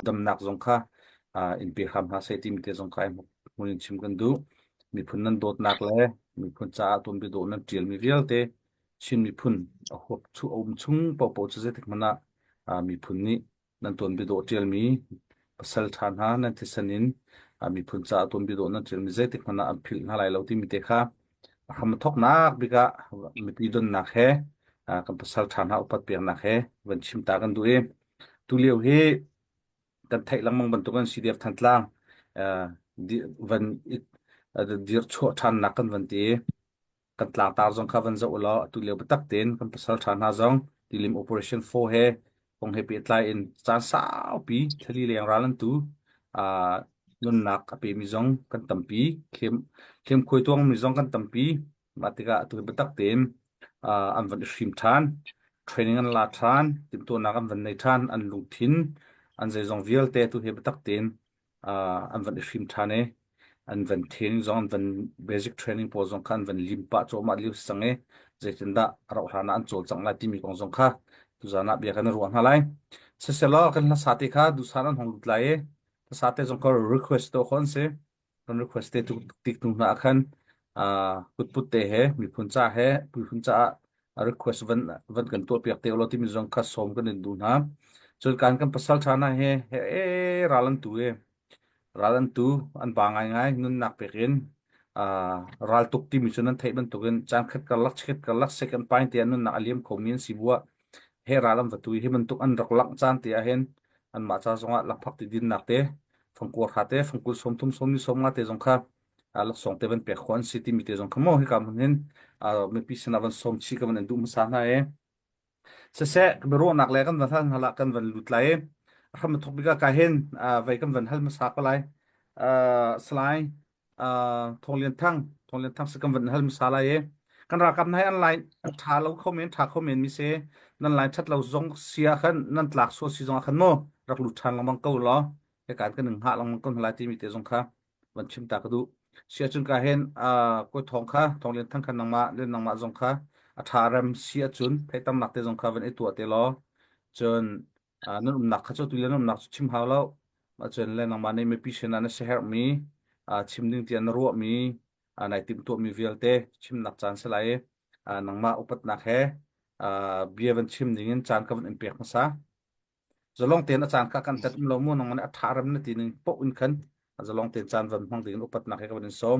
ดำหนักสงค่าอินเปียคำหาเซติมิเตสงค่ามุนชิมกันดูมีพุ่นนั้นโดดหนักเลยมีพุ่นจ้าตุนไปโดดนั้นเจียลมีเรียลเตชินมีพุ่นหบชุอมชุงปอปอจะเซติกมันนะมีพุ่นนี้นั้นตุนไปโดดเจียลมีปัสสาวะทานหานั้นที่สนินมีพุ่นจ้าตุนไปโดดนั้นเจียลมีเซติกมันนะอันพิลหาไหลเราที่มีเตค่ะคำทอกนักบิกะมีปีดนนักเหกันปัสสาวะทานหาอุปัตเปียงนักเหวันชิมตากันดูตุเลียวกันไทยลังมังบรรทุกันซีเดียฟทันตล่างวันดีร์ชั่วทันนักกันวันที่กันตลาดตาจงข้าวันจะอุลาตุเลียวบัตักเต็นกันภาษาทันหาจงดิลิม operation 4คงให้เปิดไลน์จานสาวปีทะเลเลียงร้านตู้นุนนักไปมิจงกันตั้มปีเข้มคุยตัวมิจงกันตั้มปีมาติกาตุเลียวบัตักเต็นอันวันชิมทันเทรนนิ่งอันลาทันติมตัวนักอันวันในทันอันลุงทินอันใจจงวิลเตตุเฮบตักเต็นอันวันชิมทันอันวันเทรนนิ่งจงอันวันเบสิกเทรนนิ่งพอจงคันวันลิมปะโจมาลิวสังใจจินดาเราหานาอันโจจังลาที่มีกองจงค่ะตุจานะเบียกันรวมหาไลเสร็จแล้วกันละสาธิตค่ะดูสารันของลุดไลสาธิตจงก็ request ตัวคนเสกัน request ตุกติกตุงนักขันกุดปุตเตะมีพุ่นจ่าพุ่นจ่า request วันกันตัวเปียกเตอโลที่มีจงคัดสมกันในดูนะจนการกันภาษาชานะรัลันตูอันบางง่ายนุ่นนักเปกินรัลตุกที่มีส่วนนั้นไทยมันตุกันจางขัดกันลักsecond pointที่นุ่นนักเลียมคอมมินสิบัวรัลันวัตุยมันตุกันรักลักจานที่อันมาจ้าจงลักพักที่ดินนักเตะฟังกัวขาเตะฟังกุลสมทุมสมนิสมมาเตะจงค่ะลักส่งเตะเป็นเปียกขวัญสิที่มีเตะจงขโมยกันมันไม่พิจารณาวันสมชีกันมันดูมันสาหน้าเสร็จก็ไปรู้นักเลยกันวันท่านหลักกันวันหลุดไหลทำมันทุกปีก็การเห็นไว้กันวันฮัลมาสักอะไรสไลด์ทงเลียนทั้งสักกันวันฮัลมาสักอะไรกันรักกันให้อันไลน์ถ้าเราคอมเมนต์มีเสนั่นไลน์ชัดเราจงเสียขันนั่นหลักโซซีจงขันโม่รักหลุดทันเราบังเก้าล้อในการกันหนึ่งหาเราบังเก้าหลายที่มีเตะจงค่ะวันชิมตากระดูเสียจนการเห็นก็ทองค่ะทองเลียนทั้งขันนางมาเล่นนางมาจงค่ะทารมเสียจุนไปตำหนักเตจงคาวันไอตัวเตลอจนนั่นหนักข้าเจ้าตุเลียนนั่นหนักชิมหาแล้วมาจนเล่นนางมาในไม่พิเศษนั้นเสียเหรมีชิมดึงเตียนรัวมีในติมตัวมีเวลเตชิมหนักจานสลายนางมาอุปนักเบียวันชิมดึงจานกับวันอินเปียกมาซะจะลองเตียนอาจารย์กันแต่เรามู่นางมันทารมนั่นทีนึงปกอุ่นขันจะลองเตียนจานวันห้องดึงอุปนักกับวันส้ม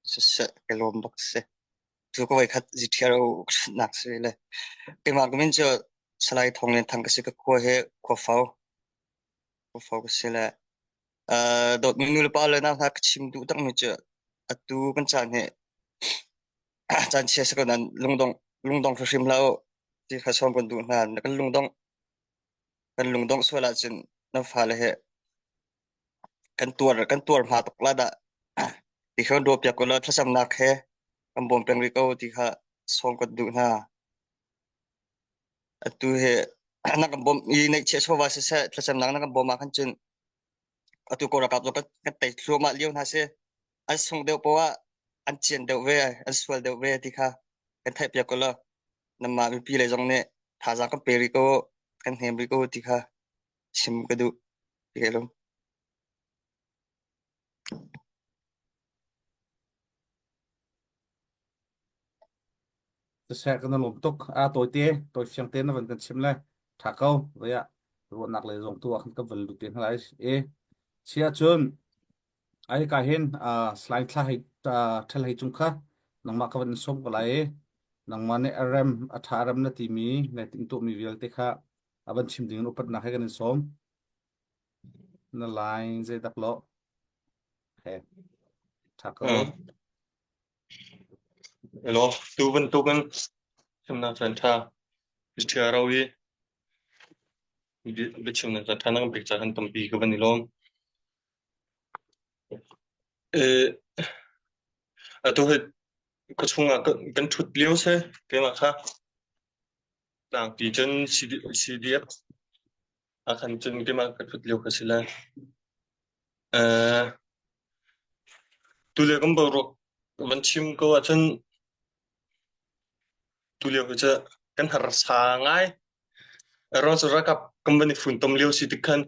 เสะกลมบักเสทุกคนขัดจิตเที่ยวหนักสิเลยเป็นมาร์กมินจะสไลด์ทองเล่นทางกสิกรขั้วขั้วฟ้าก็สิเลยโดดมินูเลปาเลยนะถ้าชิมดูตั้งมิจะอัตูกันจานจานเชียสกันนั้นลุงดงฟิมแล้วที่เขาชมกันดูนานแล้วก็ลุงดงสวยละจนน้ำฟ้าเลยกันตัวมาตกละดะที่เขาดูเปียกก็เลยถ้าสำนักกำบอมเป็นริโกที่เขาส่งกันดูนะตัวนักกำบอมอีในเชื้อชาวบ้านเสียถ้าสำนักนักกำบอมมาขันจนตัวกระกับตัวกันแต่ชัวมาเลี้ยวนะเสียอันส่งเดียวเพราะว่าอันเจียนเดียวเวอันสวยเดียวเวที่เขากันไทยเปียกก็เลยนำมาเป็นปีเลยตรงนี้ถ้าจากกันเปริโกกันเฮมริโกที่เขาชิมกันดูที่เขาลงจะแชร์กันลงตุกตัวเตี้ยตัวเชียงเต้นนะวันกันชิมเลยถ้าเขาเลยรวมนักเลยลงตัวขันกับวันหลุดเตี้ยอะไรเชียจนไอ้การเห็นสไลด์ทลายจุงค่ะนังมากับวันส้มก็ไหลนังมาในอารมทารมนาทีมีในติงตัวมีวิลเตค่ะวันชิมดึงอุปนักให้กันส้มนั่นไลน์ใจดักล้อถ้าเขาHello, tukan chimna chanta istiarawi bichimna chanta nang picture han tampi ka banilom ato he kachunga kan thut leo se kema kha tang pi chen cdf akhan chen kema ka thut leo khasila tule kam baro ban chim ko achan tuliau ke kan har sangai ron sura kap company fun tom leo sitikan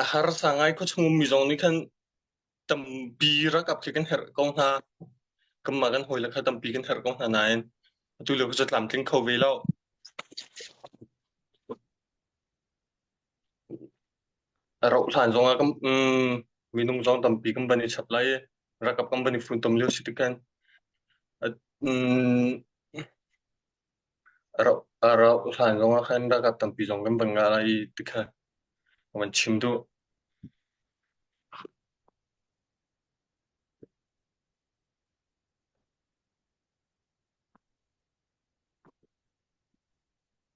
ahar sangai ko chungum mi jong ni kan tampi ra kap kan her kong ha kamagan hoila kha tampi kan her kong ha nain tu leo ko jatlam king kho ve lo ro than jong a kam minung jong tampi company supply ra kap company fun tom leo sitikan ro than jong a khan ra kap tampi jong kan bangai tikha man chimdu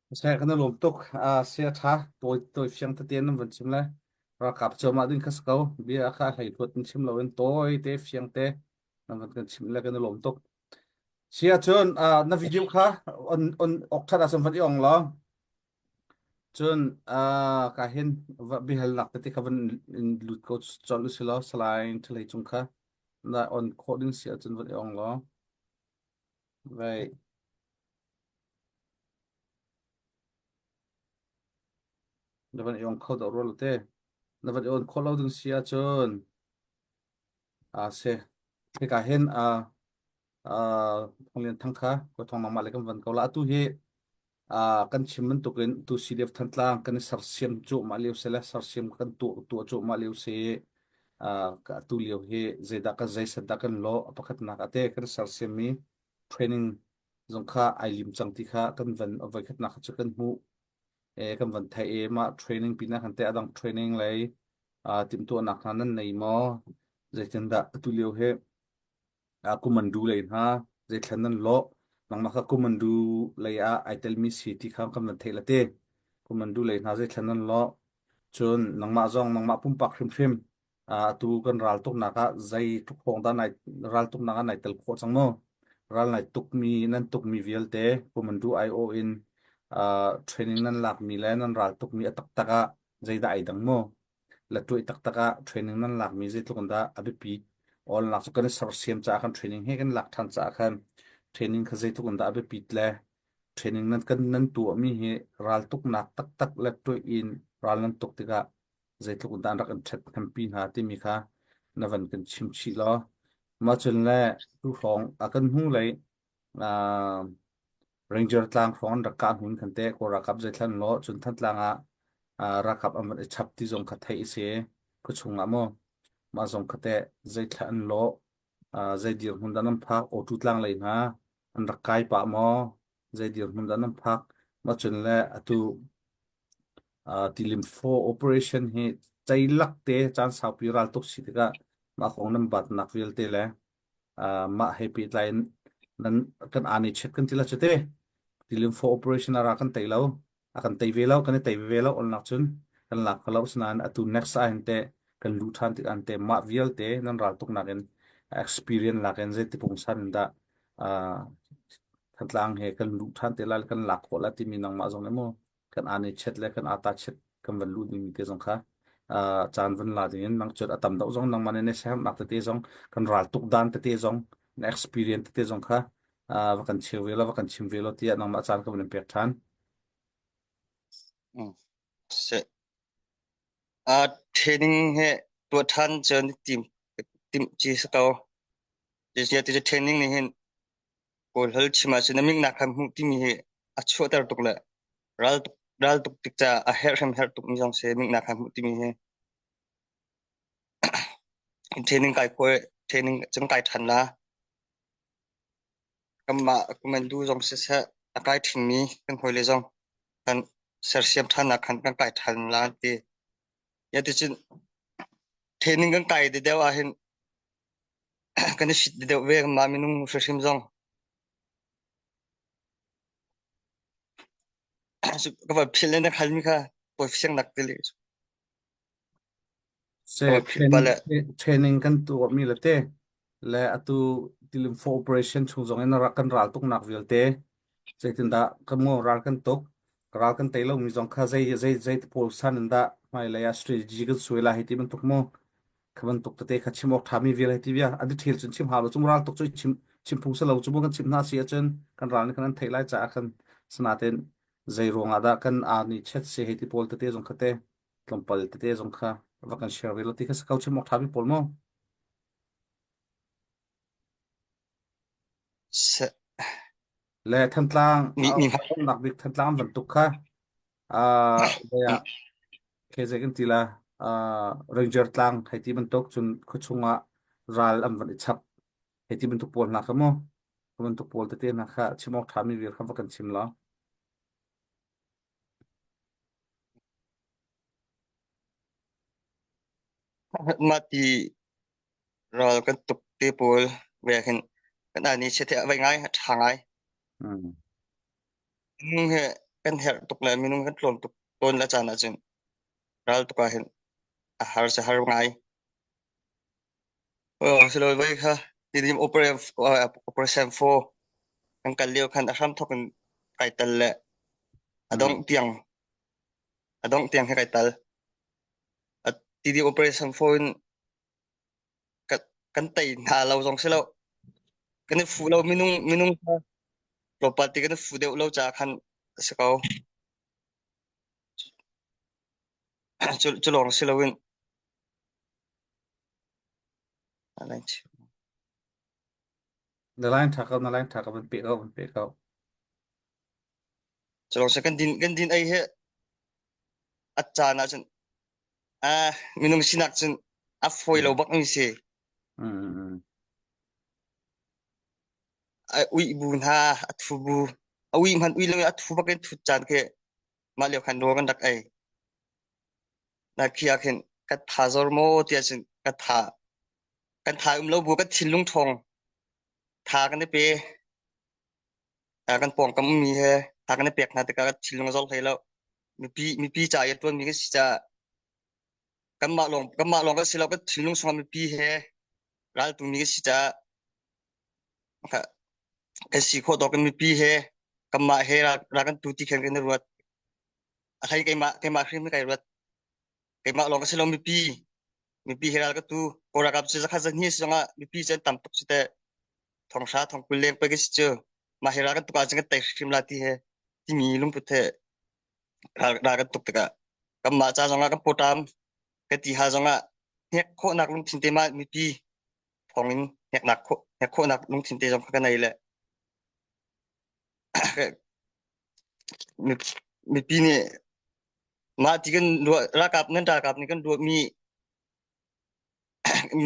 Saya kena lomtok sia tha toi fiang ta tian van chim la ra kap choma din khas kau bia kha hai phot chim lo en toi te fiang te nam kan chim la kena lomtok sia chon na video kha on ok thara sam van yong lo chon ka hen va bi hal nak te ka van in lut coach chol lu silo slain thlei chung kha na on coding sia chon van yong lo vai na van yong khod rol te na van on kholo dung sia chon se ke ka hen phong lian thang kha ko thong ma le kam van ko la tu he kan chimman to ken tu cdf thantlang kan sarsiam chu ma leu sela sarsiam kan tu chu ma leu se ka tu leu he zeda ka zai sada kan lo apakhat na ka te kan sarsiam mi training zong kha ai lim chang ti kha kan van avai khat na kha chu kan hu kan van thai e ma training pina kan te adang training lai tim tu na khan nan nei mo zai chen da tu leu he kumandu lai ha zai thlan nan lo nang ma kha kumandu lai ai tel mi city kham kam na thela te kumandu lai na zai thlan nan lo chun nang ma zong nang ma pum pak khrim tu kan ral tok na ka zai tuk khong da nai ral tuk na ka nai tel kho chang mo ral nai tuk mi nan tuk mi vial te kumandu io in training nan lak mi le nan ral tuk mi atak taka zai da ai dang mo la tu tak taka training nan lak mi zai tuk da abi pi all lak so kan sarsiam cha kan training he kan lak than cha kan training kha zai tuk da abi pi le training nan kan nan tu mi he ral tuk nak tak la tu in ral nan tuk tika zai tuk da rak an chat tham pi na ti mi kha na van kan chim chi lo ma chun le tu phong akan hu lai ranger tlang phong ra ka hun kan te ko ra kap zai thlan lo chun than tlanga ra kap am chap ti jong kha thai se ko chunga mo ma jong khate zai thlan lo zai dir hun danam phak o tu tlang lai na an ra kai pa mo zai dir hun danam phak ma chun le atu tilim 4 operation he chai lak te chan sa pi ral tok si ka ma khong nam bat nak vil te le ma happy line nan kan ani chet kan tila chete tilim 4 operation ara kan tailo akan taiwelo kan taiwelo on nak chun kan lak khalo snan atu next ante kan lu than ti ante ma vial te nan ral tok naken experience laken je ti pung san da tlang he kan lu than te lal kan lak khola ti minang ma jong emo kan ani chet le kan ata chet kan van lu ni te jong kha chan van la din nang chot atam dau jong nang mane ne sam nak te jong kan ral tuk dan te jong experience te jong kha wa kan chewelo wa kan chimvelo ti nang ma chan ka ban pek than se training he to than chen tim chi sakao je ti training ni hin ko hal chima chen ming na kham ti mi he acho tar tuk la ral tuk tik cha a her tuk mi jong se ming na kham ti mi he training kai ko training chung kai than la kamma kuman du jong se sa akai thing mi kan hoi le jong kan sarsiam than na khan kan kai than la ti ya ti chin training kan kai de dewa hin kan shit de we ma minung sarsiam jong su ka ba philen na khalmi kha po fiang nak te le se training kan tu mi le te le atu tilim 4 operation chung jong en ra kan ral tuk nak vil te zaitin da kan mo ral kan tok ral kan tailo mi jong kha zai pol san da mai la ya strategy kan suela hiti man tok mo khaban tok te kha chimok thami vil hiti bia adi thil chun chim ha lo chung ral tok chim phung sa lo chu kan chim na sia chen kan ral kan thailai cha kan sanaten zairong ada kan ani chat se heti pol te jong khate tlompal te jong kha vakan share velo ti khas kauchi mok thabi pol mo le thantlang nak bik thantlang ban tuk kha ya keze kan tila ranger tlang heti ban tok chun khuchunga ral am ban ichap heti ban tuk pol na khamo ban tuk pol te na kha chimok thami wir kha vakan chimla mati ral kan tuk te pol ve hen kan ani chethe vai ngai thangai he kan her tuk la minung kan tlom tuk ton la chana chen ral tuk hen har se har ngai selo vai kha tidim operation 4 kan kalio kan asam thokin kai tal le adong tiang he kai tal tidim operation 4 kan tai na lo jong selo kan fu lo minung property kan fu de lo cha khan sekau chulong selo win the line thakal ban pe kau chulong se kan din ai he acha na chen minung sinak chen a foi lo bak ni se ui bun ha athu bu ui man ui lo athu bak en thu chan ke ma le khan do kan dak ai na khia khen ka thazor mo tia chen ka tha lo bu ka thilung thong tha kan pe kan pong kam mi he tha kan pek na te ka thilung zol khai lo mi pi cha ya ton mi ka si cha kan ma long ka silo ka thilung som mi pi he ral tu mi ka si cha ka si kho do kan mi pi he kam ma he ra kan tu ti khen kan ruat athai kai ma khrim kai ruat kai ma long ka silo mi pi he ra ka tu ora kap se kha sa ni songa mi pi chen tam tuk site thong sha thong kul leng pe ki si ma he ra kan tu ka jeng tai khrim la ti he ti mi lung pu the ra kan tuk ka kam ma cha songa ka potam ka ti ha songa hek kho nak lung thin te ma mi pi phongin hek kho nak lung thin te jong ka nai le mi pi ni ma ti kan ra kap nan da kap ni kan du mi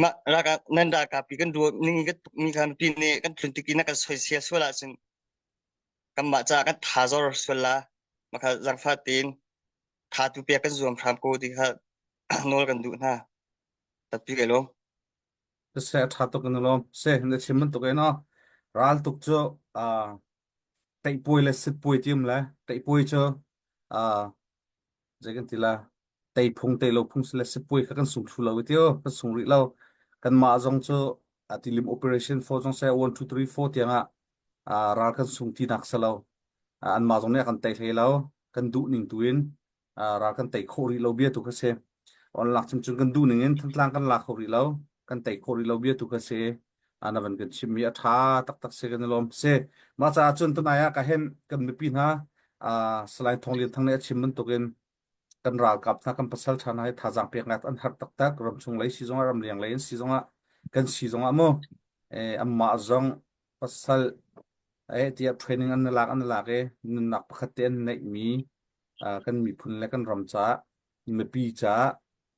ma ra kap nan da kap pi kan du ni ka mi kan pi ni kan thun ti ki na ka soi sia so la sin kam ma cha kan tha zor so la ma kha jang fa tin tha tu pe kan zuam tham ko ti kha nol kan du na ta pi ke lo se tha to kan lo se ne chimman to ke no ral tuk cho tai pui le sit pui tim la tai pui cho jegan tila tai lo phung le sit pui kha kan sung thu lo tio ka sung ri lo kan ma jong cho atilim operation 4 jong se 1 2 3 4 tianga ral kan sung ti nak salo an ma jong ne kan tai thei lo kan du ning tuin ral kan tai khori lo bia tu ka se on lak chim chung kan du ning en thantlang kan lak khori lo kan tai khori lo bia tu ka se anavan kan chim mi atha tak se kan lom se ma cha chun tu na ya ka hen kan mi pi na slide thong lin thang ne chim mun to gen kan ral kap na kan pasal thana hai thajang pek ngat an har tak ram chung lai si zonga ram liang lai si zonga kan si zonga mo amma zong pasal tia training an lak e nak pakhaten nei mi kan mi phun le kan ram cha mi pi cha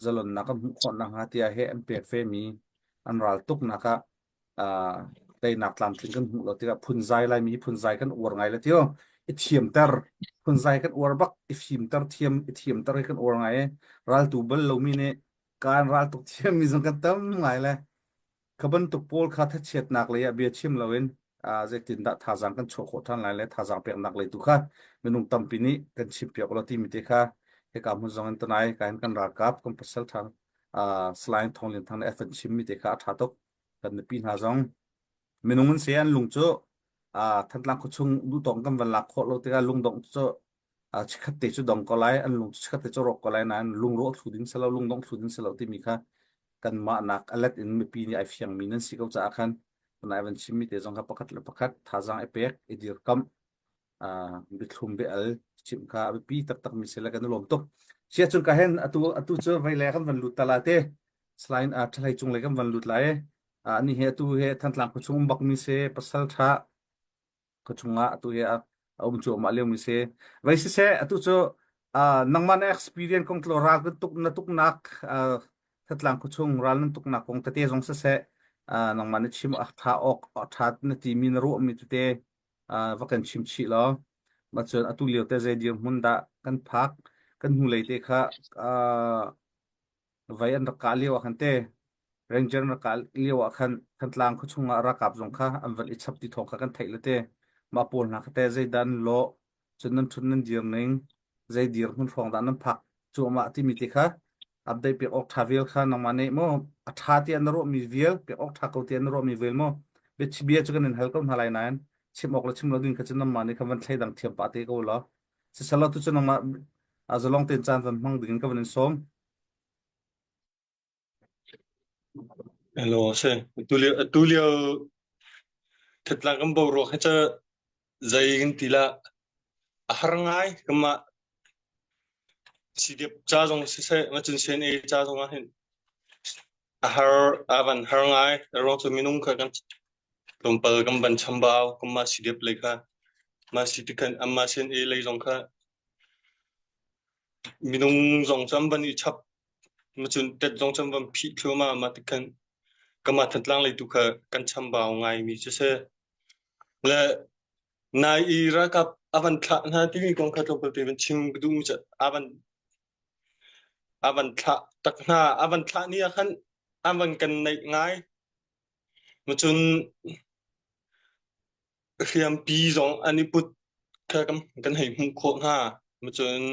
zalon na kan khon na ha tia he am pek fe mi an ral tuk na ka tay nak lam tling kan hu lo tia phun zai lai mi phun zai kan ur ngai la tio i thiam tar phun zai kan ur bak i phim tar thiam tar kan ur ngai ral tu bal lo mi ne kan ral tuk thiam mi zong kan tam ngai la khaban tuk pol kha tha chet nak le ya bia chim loin je tin da thajang kan chho kho than lai le thajang pek nak le tu kha menung tam pini kan chip pek lo ti mi te kha he ka mun zong an tanai kan ra kap kan pasal thang slide thong lin thang fn chim mi te kha tha tok kan pi na zong menung un se an lung cho than lang khu chung du tong kam van lak kho lo te ka lung dong cho chikhat te chu dong ko lai an lung chikhat te chu rok ko lai nan lung ro thu ding selo lung dong thu ding selo ti mi kha kan ma nak alat in mi pi ni ai fiang mi nan si ko cha khan na evan chimmi te jong ka pakhat thajang epek edir kam บิทุมเบลชิมคาปีตักมิเสลกันลมตกเชียจุนกะเห็นอตุเจอไว้แลกันวันลุตลาเตสไลน์ทลายจุงเลยกันวันลุตไลอันนี้เฮตุเฮทันหลังก็ชงบักมิเสปัสสัลทะก็ชงอตุเฮจูมาเลียวมิเสไว้สิเสอตุเจอนังมัน experience ของตลอดรักตุกนักทันหลังก็ชงรัลนตุกนักของตะเตจงเสนังมันชิมท่าออกท่านตีมินรุมิตุเตว่ากันชิมชิลอมาเจออตุเลียวแต่ใจเดียวมุนดากันพักกันหูเลยเตค่ะไว้อันรักกาเลียวขันเตเรนเจอร์รักกาเลียวขันตลางเขาชงรักกับจงค่ะอันวันอิชับติทองกันไทยเลยเตมาปูนนักเตใจดันโลจนนั้นทุนนั้นเดียร์นึงใจเดียร์หุ่นฟองดันนั้นพักจัวมาที่มิติค่ะอับได้เปียกออกทาวิลค่ะนังมันเนี่ยโมอัฐาที่อันรวมมีวิลเปียกออกทาเขาที่อันรวมมีวิลโมเบชเบียจุกันในเฮลก็มาลายนั้นชิมออกแล้วชิมแล้วดึงกันจนน้ำมันนี่คำวันไทยดังเทียมปาติก็แล้วสิสลัดตุจนน้ำมันจะลองเต้นจานวันมั่งดึงกันวันนี้ส้ม Alors, c'est tout le thật là cái bộ ruột cho dây cái tí là hàng ngày cái mà chỉ điệp cha trong sẽ mà chân sen ấy cha trong á hiện hàng ngày rồi cho mình cái lồng bờ cái bàn chăm bao cái mà chỉ điệp lấy cái mà chỉ điệp cái mà sen ấy lấy trong cái mình trong chăm bàn ít chập mà chân tết trong chăm bàn phi thiếu mà thì cái mà thật lang lấy tu cái chăm bao ngày mình sẽ là nai ira kap avan tha na ti kong kha thok te ben chim du cha avan tha tak na avan tha ni khan avan kan nei ngai ma chun khiam pi zong ani put kha kam kan hei hum kho ha ma chun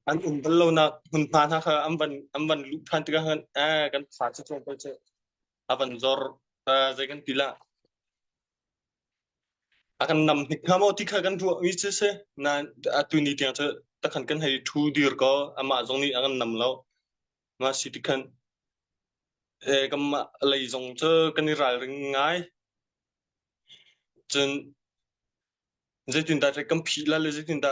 an balo na hun pa na kha amvan lu phan ti khan kan pha cha chong pa cha avan zor zai kan tila akan nam hikamo ti kha kan ru mi che se na atu ni tiang cha ta khan kan hai thu dir ko ama jong ni akan nam lo ma si ti khan kam lai jong cha kan ni ral ring ngai chen zai tin da kam phi la le zai tin da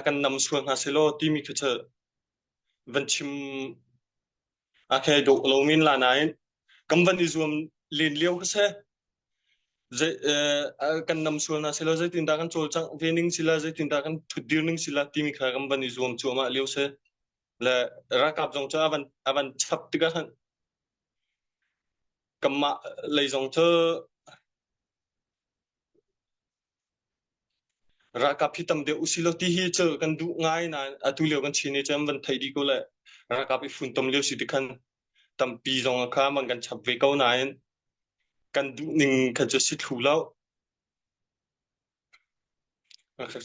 kan nam suan ha se lo ti mi kha cha van chim akhe do lo min la nai kam van izum len liao kha se kan nam suan na sila zai tinda kan chol chang vening sila zai tinda kan thudir ning sila timi kha kam bani zoom chuma leu se la rakap jong cha avan chap tiga han kamma lei jong cha rakap hitam de usilo ti hi cha kan du ngai na atu leu kan chini cham van thai di ko la rakap i fun tom leu si tikhan tam pi jong kha man kan chap ve ko na kan du ning kha cha si thu lao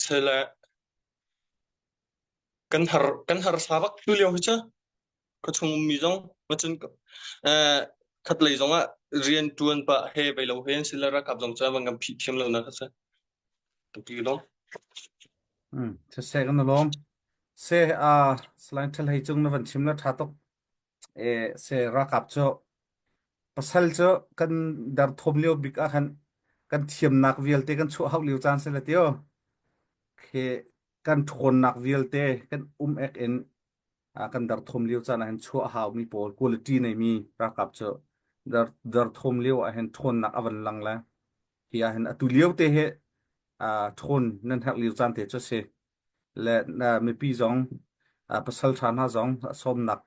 se la kan har sabak tu leu cha ko chung mi jong ma chen khat lei jong a rian tuan pa he bai lo hen sila ra kap jong cha wang kam phi thiam lo na kha sa tu loจะเสกันนะลมเสสไลน์ทลายจุงนะวันชิมนะท่าตกเสรักกับเจ้าปัสสัลเจ้ากันดาร์ทอมเลียวบิกอาคันกันเทียมนักวิลเตกันชัวฮาวเลียวจานเสละเดียวเคกันทนนักวิลเตกันเอ็กเอ็นกันดาร์ทอมเลียวจานอาเห็นชัวฮาวมีโปรคุณภาพในมีรักกับเจ้าดาร์ทอมเลียวอาเห็นทนนักอวันลังละที่อาเห็นตุเลียวเตเหทนนั่นหักเลียวจานเตเจ้าเสและมีปีจงปัสสัลชานาจงสมนัก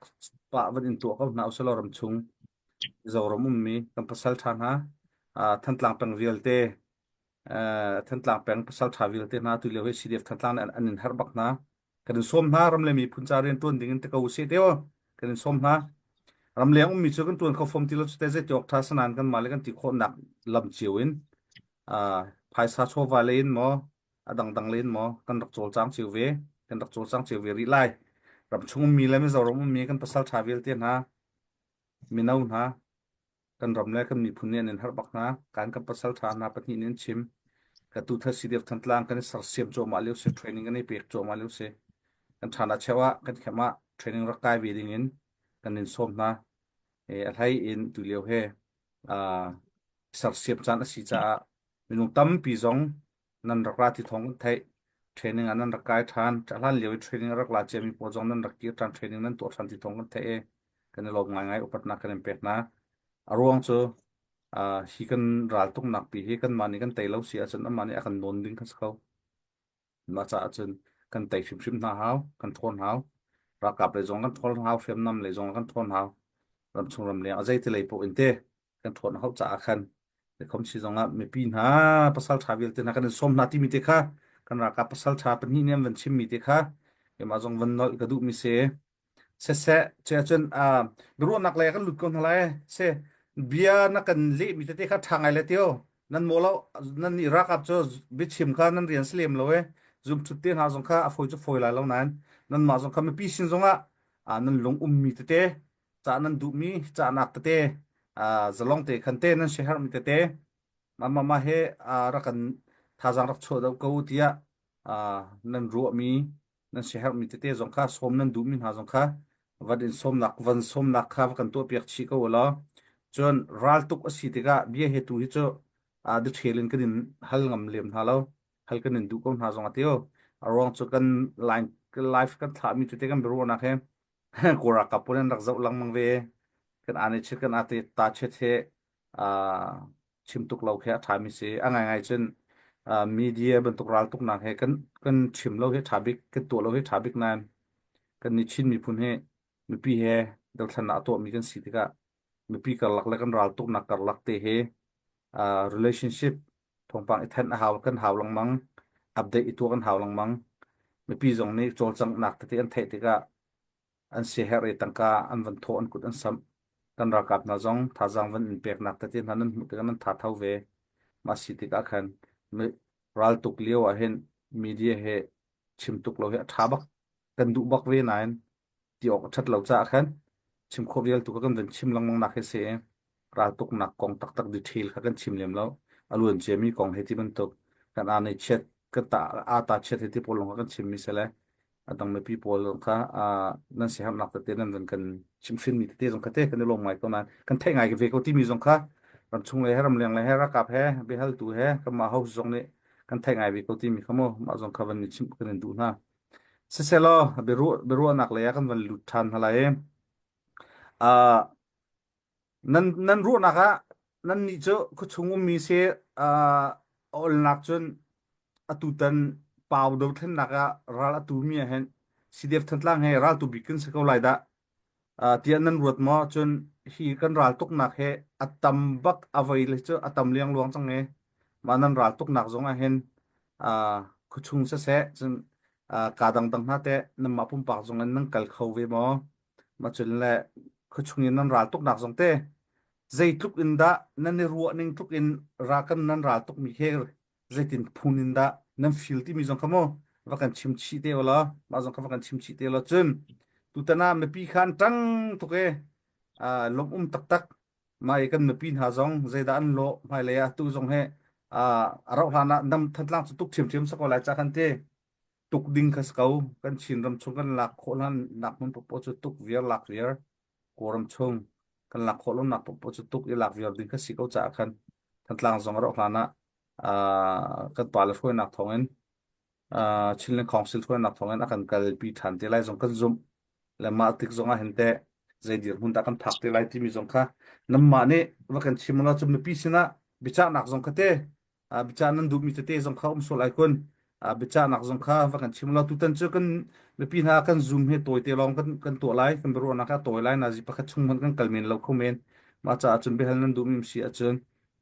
ปะวันอินตัวเขาหนาวสลอรำชุงจอรมุมมีกันปัสสัลชานาท่านตลางแปลงวิลเตท่านตลางแปลงปัสสัลชาวิลเตนาตุเลียวสิเดียฟท่านตลางอันนินฮาร์บักนากันสมนารำเลยมีพุนจารีนตัวดิ่งตะกาวเสียเดียวกันสมนารำเลี้ยงมีเชื่อกันตัวเขาฟอมที่เราจะได้จอกทัศนานกันมาเลยกันที่คนหนักลำเจียวอินภายซาโชวาเลนมอดังเลนมอกันดักโจลจังเชียวเวกันดักโจลจังเชียวเวริไลรับชงมีแล้วไม่จอรมุมมีกันปัสสัลชาวิลเตนะมีน่านะกันรำเลยกันมีพุนเนี่ยนินฮาร์บักนะการกับปัสสัลชานาปนินินชิมกันตุทัศน์เดียบทันตลางกันสักเสียมโจมาเลี้ยวเสเทรนนิ่งกันในเปียกโจมาเลี้ยวเสกันฐานะเชื่อว่ากันแค่มาเทรนนิ่งร่างกายวีดิ้งอินกันนินส้มนะอะไรอินตุเลียวเฮสักเสียมจานสีจ้า มีนุตั้มปีจงนั่นรักลาที่ท้องไทยเทรนนิ่งอันนั้นรักกายทานจะหลั่นเลี้ยวเทรนนิ่งรักลาเจมีปอจงนั้นรักเกียรทานเทรนนิ่งนั้นตัวทันที่ท้องกันไทยกันในโลกง่ายๆอุปนักกันเป็นนะอารวงโซฮีกันรัลตุกนักปีฮีกันมันนี่กันไตเราเสียจนอันมันนี่อากันโดนดึงกันสักมาจากจนกันไตชิมหน้าหาวกันทนหาวรักกับเลยจงกันทนหาวเฟียมน้ำเลยจงกันทนหาวรำชงรำเลียงอาใจที่เลยพวกอินเต้กันทนหาวจากคันแต่คำชี้จงอ่ะไม่ปีนหาภาษาชาวิลเตนะกันสมนาที่มีเตค่ะกันรักกับภาษาชาเป็นนี่เนี่ยมันชิมมีเตค่ะเดี๋ยวมาจงวันน้อยกระดูกมีเสเสเจ้าจนรู้นักเลยกันหลุดกันอะไรเสเบียนักกันเลี้ยมีเตค่ะทางไงเลยเดียวนั่นโมเรานั่นนี่รักกับเจ้าบิชิมค่ะนั่นเรียนสลิมเลยจุมชุดเตี้ยหาจงค่ะอฟอยจะฟอยหลายแล้วนั้นนั่นมาจงค่ะไม่ปีชินจงอ่ะนั่นลงมีเตจากนั้นดูมีจากนักเตจะลองเตะคันเตนั่นเชื่อมีเตมาเฮรักกันท่าจังรักโชดเอากูที่นั่นรู้มีนั่นเชื่อมีเตจงค่ะสมนั่นดูมีหาจงค่ะวันสมนักข้าวกันตัวเปียกชิกเอาละจนรัลตุกสิติกาเบียเหตุที่จะดิเทลินกันฮัลงำเลียมฮาแล้วฮัลกันดูกันหาจงอาทิโออารมณ์จกันไลฟ์กันถามีเตกันบรู้นะแค่กูรักกับพวกนั้นรักเจ้าลังมังเวกันอันนี้เช็ดกันอาทิตตาเช็ดเฮชิมตุกเราแค่ถามิเสอ่ะไงจนมีเดียบรรทุกรัลตุกนักเฮกันชิมเราเฮถาบิกกันตัวเราเฮถาบิกนั้นกันนิชินมีพุนเฮมีปีเฮดักษณะตัวมีกันสิติกะมีปีกันหลักและกันรัลตุกนักกันหลักเตเฮrelationship ทองปังอีทันหาวกันหาวลังมังอัปเดตอีตัวกันหาวลังมังมีปีจงนี้โจลจังนักแต่อันเทติกะอันเสียเหตุตั้งกาอันวันโทอันกุดอันซ้ำกันรักกับนาจงท่าจังวันอินเปียกนักแต่ที่นั้นมุดกันนั้นท่าเท่าเวมาสิติกะขันมีรัลตุกเลี้ยวเห็นมีเดียเฮชิมตุกเราเฮท่าบักกันดูบักเวนันที่ออกชัดเราจะขันชิมขบเรียลตุกกันเดินชิมลังมังนักเสียรัลตุกนักกองตักดีเทลกันชิมเลี้ยมแล้วอารมณ์เจมีกองเฮติมันตุกกันอันนี้เช็ดกันตาตาเช็ดเฮติพอลงกันชิมมิเสเลยดังไม่พี่พอลงค่ะนั่นเสียหนักแต่เต้นนั่นกันชิมฟินมีเต้นสงคเต้กันลงใหม่ตัวนั้นกันเท่งไงกับเวกที่มีสงค่ะรำชงเลยให้รำเลียงเลยให้รักกับให้ไปให้ตัวให้ก็มาเอาสงนี้กันเท่งไงเวกที่มีขโมยมาสงค่ะวันนี้ชิมกันดูนะเสร็จแล้วเบรู้นักเลยกันวันลุดทันอะไรนั่นรู้นะคะนั่นนี่เจ้าก็ชงมีเสียอลนักจนตุตันป่าวดูท่านนักรัลตุมีเห็นสิเดียฟทันล่างให้รัลตุบิกินสักอะไรได้ที่นั่นรวดมาจนฮีกันรัลตุกนักให้ตัมบักเอาไว้เลยเจ้าตัมเลี้ยงหลวงจังไงมานั่นรัลตุกนักจงเห็นก็ชงเสียจนกาดังตั้งหน้าแต่นั่นมาปุ่มปากจงนั่นกัลเขาเวมาจนแหละก็ชงยันนั่นรัลตุกนักจงเต้ใจทุกอินดานั่นในรัวนิ่งทุกอินรักันนั่นรัลตุกมีเฮรใจตินพูนินดานั่นฟิลที่มีจงขโมว่ากันชิมชีเตอละมาจงขว่ากันชิมชีเตอละจนตุตนาไม่ปีขันจังทุกลมตักมาเอกันไม่ปีนหาจงใจด้านโลไม่เลยตุจงเฮเราหานะนำทัดล่างตุกชิมสักวันจากกันเตตุกดิ่งขัสเขากันชินรำชงกันหลักโคลันหนักมันปปจุตุกเวียหลักเวียโกรำชงกันหลักโคลันหนักปปจุตุกหลักเวียดิ่งขัสิเขาจากกันทัดล่างจงเราหานะกันตัวละช่วยนักทองเงินชิลเลนของสิลช่วยนักทองเงินอาการการปีทันที่ไรจงกันซุ่มและมาติกจงเห็นแต่ใจเดียร์หุ่นตากันทักที่ไรที่มีจงค่ะน้ำมันนี่ว่ากันชิมเราจุ่มในปีสินะบิจานักจงค่ะเต้บิจานั้นดูมีเต้จงค่ะส่วนหลายคนบิจานักจงค่ะว่ากันชิมเราตุตันเจอกันในปีหน้ากันซุ่มให้ตัวเตลองกันตัวไรกันบรู้นะคะตัวไรน่าจะประคับชุ่มมันกันกลเมนเราคอมเมนมาจากจุนไปให้นั้นดูมีเสียจน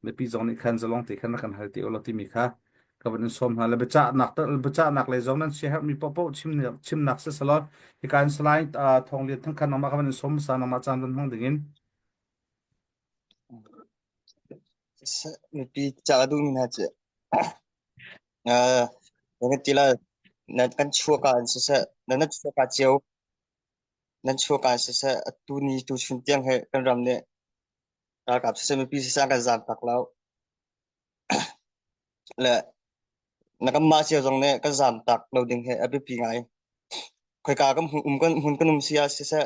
ในปีจงนี้ขันจะลองตีขันนักขันหายตีเอาเราที่มีค่ะกับวันสมหาและเบจ่าหนักเลยจงนั้นเสียมีป๊อปชิมหนักเสียสลอดที่การสไลด์ทองเลียนทั้งคันออกมากับวันสมสารออกมาจานเป็นห้องดึงอินมีปีจากดูนี่นะเจ้ยังไงทีละนั่นกันชัวการเสียนั่นชัวการเจียวนั่นชัวการเสียตูนี้ตูชุนเตียงให้กันรำเนี่ยรักกับเสียมีปีเสียกันจามตักแล้วและนักมาเสียตรงนี้ก็จามตักเราดึงให้อภิปีไงคุยกาก็หุ่นกันเสียเสีย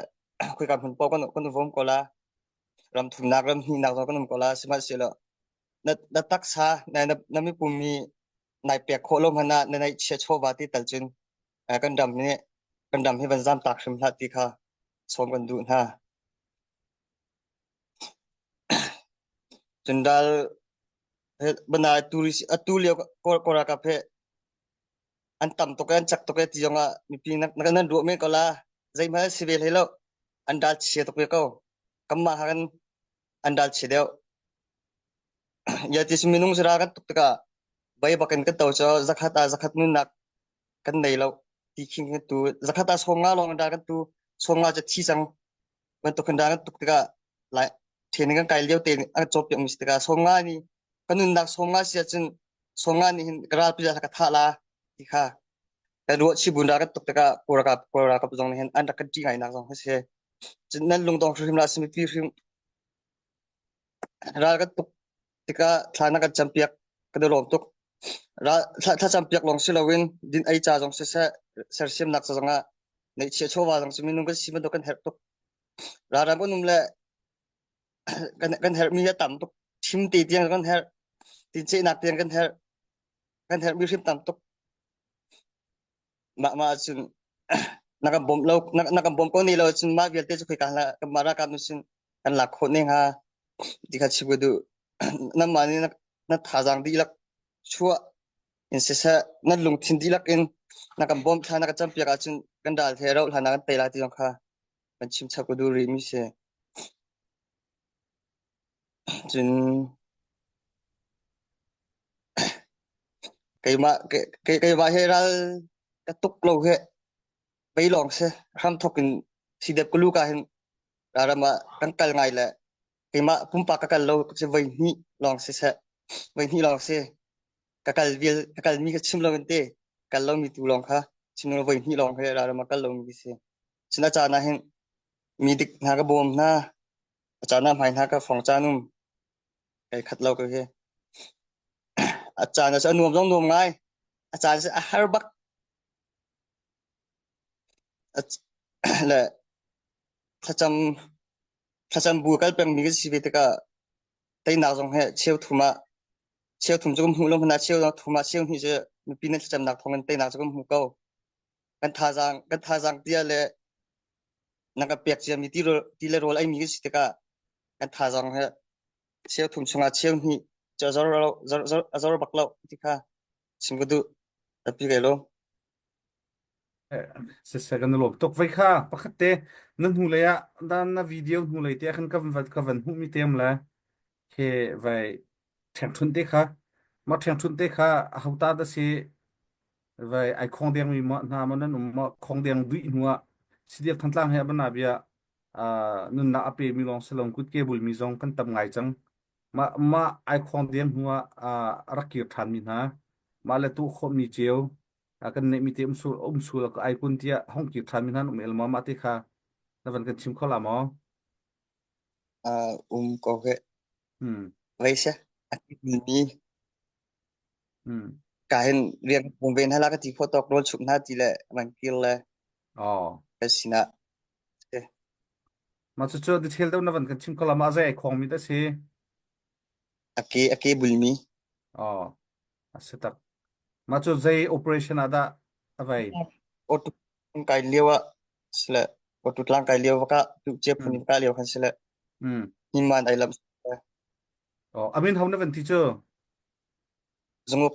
คุยกับหุ่นปอกันวงก็ละรำทุนนักรำหินนักก็นุ่มก็ละสมัยเสียละ na taksa na mi pumi nai pek kholom hana nai che chowa ti taljun kan dam he ban jam tak shim hla ti kha som kan du na jundal bana tourist atulio kora ka phe an tam to kan chak to ke ti jonga mi pi na du me kola zai ma civil hello andal che to ke ko kamma han andal che deu ya ti minung sira kan tuk ka bai bakan ka taw cho zakat nun nak kan nei lo ti king tu zakata songa long da kan tu songa cha thi sang ban to kan da kan tuk ka lai thene kan kai leu te a chop yang mis ka songa ni kanun nak songa sia chen songa ni hin kral pi ka thala ti kha ka ro chi bunda ka tuk ka kora ka jong hen an da kan ti ngai nak jong se chen nan lung dong shim la sim pi shim ra ka tuk ti ka thana ka champiak ka do lom tuk ra tha champiak long silawin din ai cha jong se ser sim nak sa jonga nei che chowa jong sim minung ka sim do kan her tuk ra ra ko num le kan her mi ya tam tuk sim ti tiang kan her tin che nak tiang kan her mi sim tam tuk ma chun nakam bom ko ni lo chun ma vial te chu kan la kamara ka nu sin kan la kho ne ha di kha chi bu na mani na thajang di lak chua in se sa na lung thin di lak in nakam bom thana ka champia ka chun kan dal the ro hana kan tela ti jong kha kan chim chak du ri mi se chun kai ma he ral ka tuk lo he bai long se kham thokin sidep ku lu ka hin rama kan kal ngai la kai ma pumpa ka kal lo se vai ni long se vai ni long se ka kal mi ka chim lo te kal lo mi tu long kha chim lo vai ni long he rama kal lo mi se china cha na hin mi dik na ka bom na cha na mai na ka phong cha num kai khat lo ka he acha na sa nuam jong nuam ngai acha se har bak la thacham bu kal peng mi si be ka tai na jong he cheu thum jom hu lom na cheu thuma cheu hi je mi pin thacham nak thong tai na jom hu ko kan thajang tia le na ka pek che mi ti le rol ai mi si ka kan thajang he cheu thum chunga cheu hi zor baklo ti kha simgudu tapi gelo se kan lo tok vai kha pakhate nan hu le ya dan na video hu le te khan ka van hu mi tem la ke vai thang thun te kha ma thang thun te kha hauta da se vai ai khong deng mi ma na ma nan ma khong deng dui nuwa sidiak than tlang he bana bia nun na ape mi long selong kut ke bul mi zong kan tam ngai chang ma ai khong deng nuwa rakir than mi na ma le tu khom ni cheu kan ne mi tem sul ka ai kun tia hong ki than mi nan el ma te kha na van kan chim khola mo ko he vai se ni ka hen riang bong ben hala ka ti photo rol chuk na ti le man kil le sina ma chu detail do na van kan chim khola ma za ai khong mi da se ake bulmi asetak ma chu zai operation ada avai otu kai lewa sila otu tlang kai lewa ka tu che phuni ka lewa khan sila himan ai lam amin hauna van teacher zunguk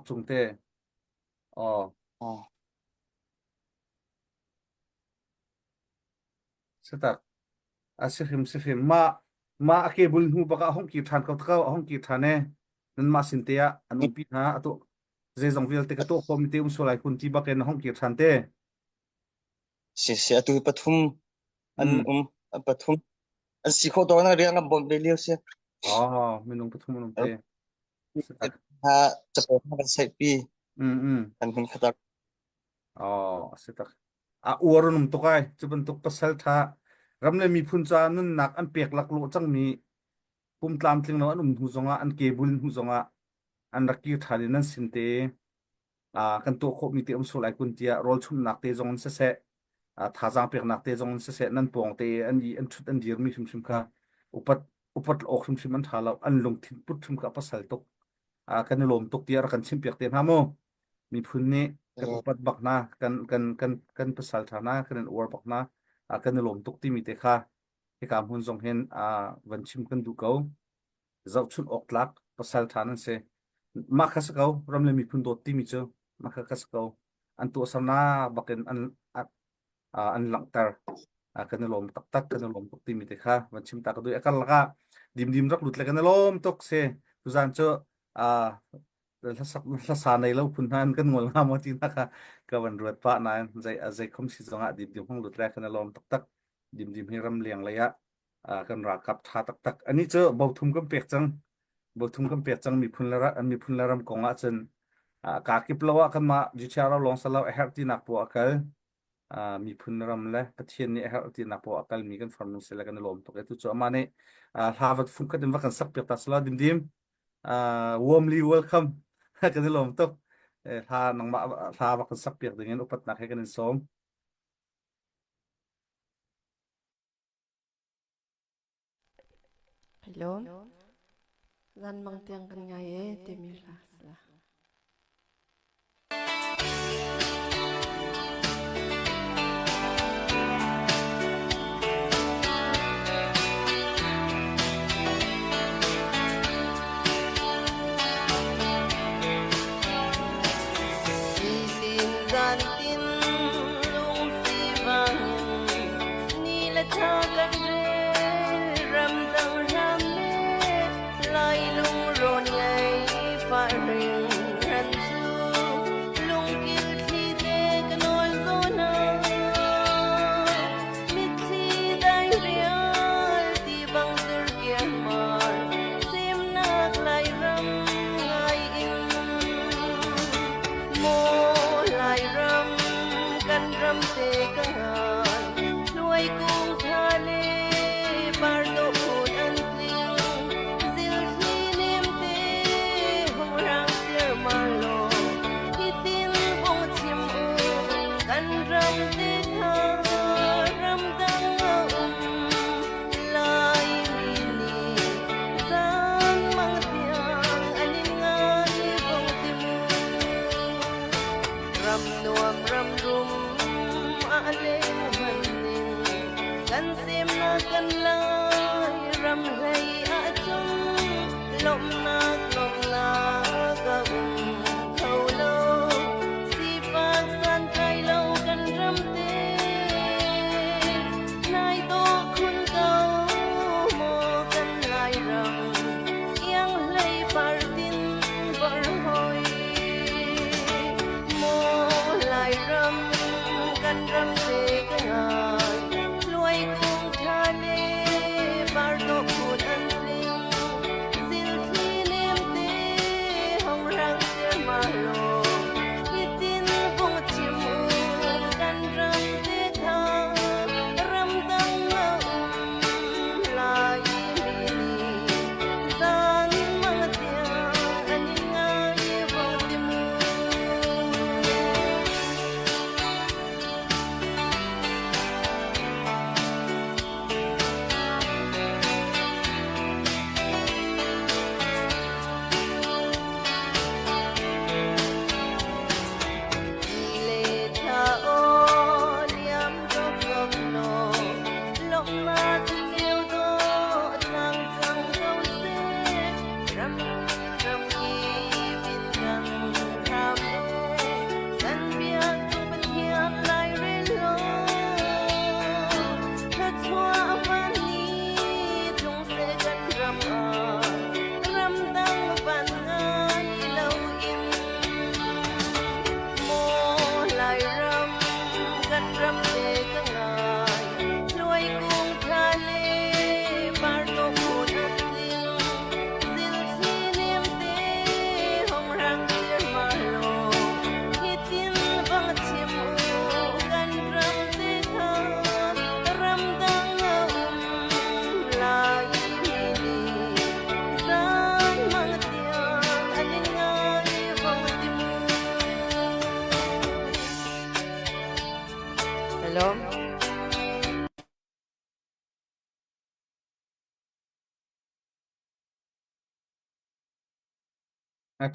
chung te setak asifim ma ake bul hu baka hong ki than ka hong ki thane nan ma sintea anu pi na ato ze zong vil te ka to komite solai kun ti baken hong ki than te se atu pathum an pathum an sikho to na riang am bom belio se minung pathum num te ha chapo na sai pi an hun khatak setak urunum to kai chuban tok pasal tha ramle mi phun cha nun nak an pek lak lo chang mi pum tlam tling no anum hu zonga an ke bul hu zonga an rakki thani nan sinte kan to kho mi te solai kun tia rol chum nak te zong se thajang pek nak te zong se nan pong te an thut an dir mi shim kha upat อุปัตออกชุมชิมันทาเราอันลงทินปุทุมกับภาษาตกกันลมตกเตียรกันชิมเปียกเตียนหาโมมีพุ่นนี้กันอุปัตบักนากันภาษาฐานะกันอวบักนากันลมตกที่มีเตค่ะที่กามหุ่นทรงเห็นวันชิมกันดูเกาเจ้าชุนออกลักภาษาฐานั้นเสมาคัสเการำเลยมีพุ่นโดดที่มีเจอมาคัสเกาอันตัวสนาบักเก็นอันหลังตากันลมตักกันลมตกที่มีเตค่ะวันชิมตากระดุยกันละก็ดิมรักหลุดเลยกันลมตกเสทุจานเจอละสาในแล้วพุ่นนั้นกันงวงามจริงนะคะก็วันรวดปะนายใจคมสิจงะดิมห้องหลุดแรกกันลมตักดิมให้รำเลียงระยะกันรักกับทาตักอันนี้เจอเบาทุ่มกันเปียกจังเบาทุ่มกันเปียกจังมีพุ่นละรำกองจนกากิบละวะกันมาจิชาเราลองสลาวแฮปที่นักปวกกันมีพุ่นรำและประเทศนี้แฮปที่นักปวกกันมีกันฟอร์มุสเละกันลมตกตุจอมาเนี่ยหาวัดฟุ้งกันว่ากันสักเปียกตัสลาดิมwarmly welcome กันลมตกถ้าน้องมาถ้าว่ากันสักเปียกอย่างนี้อุปนักให้กันสมฮัลโหลรันบางเตียงกันไงเตมีรัสละ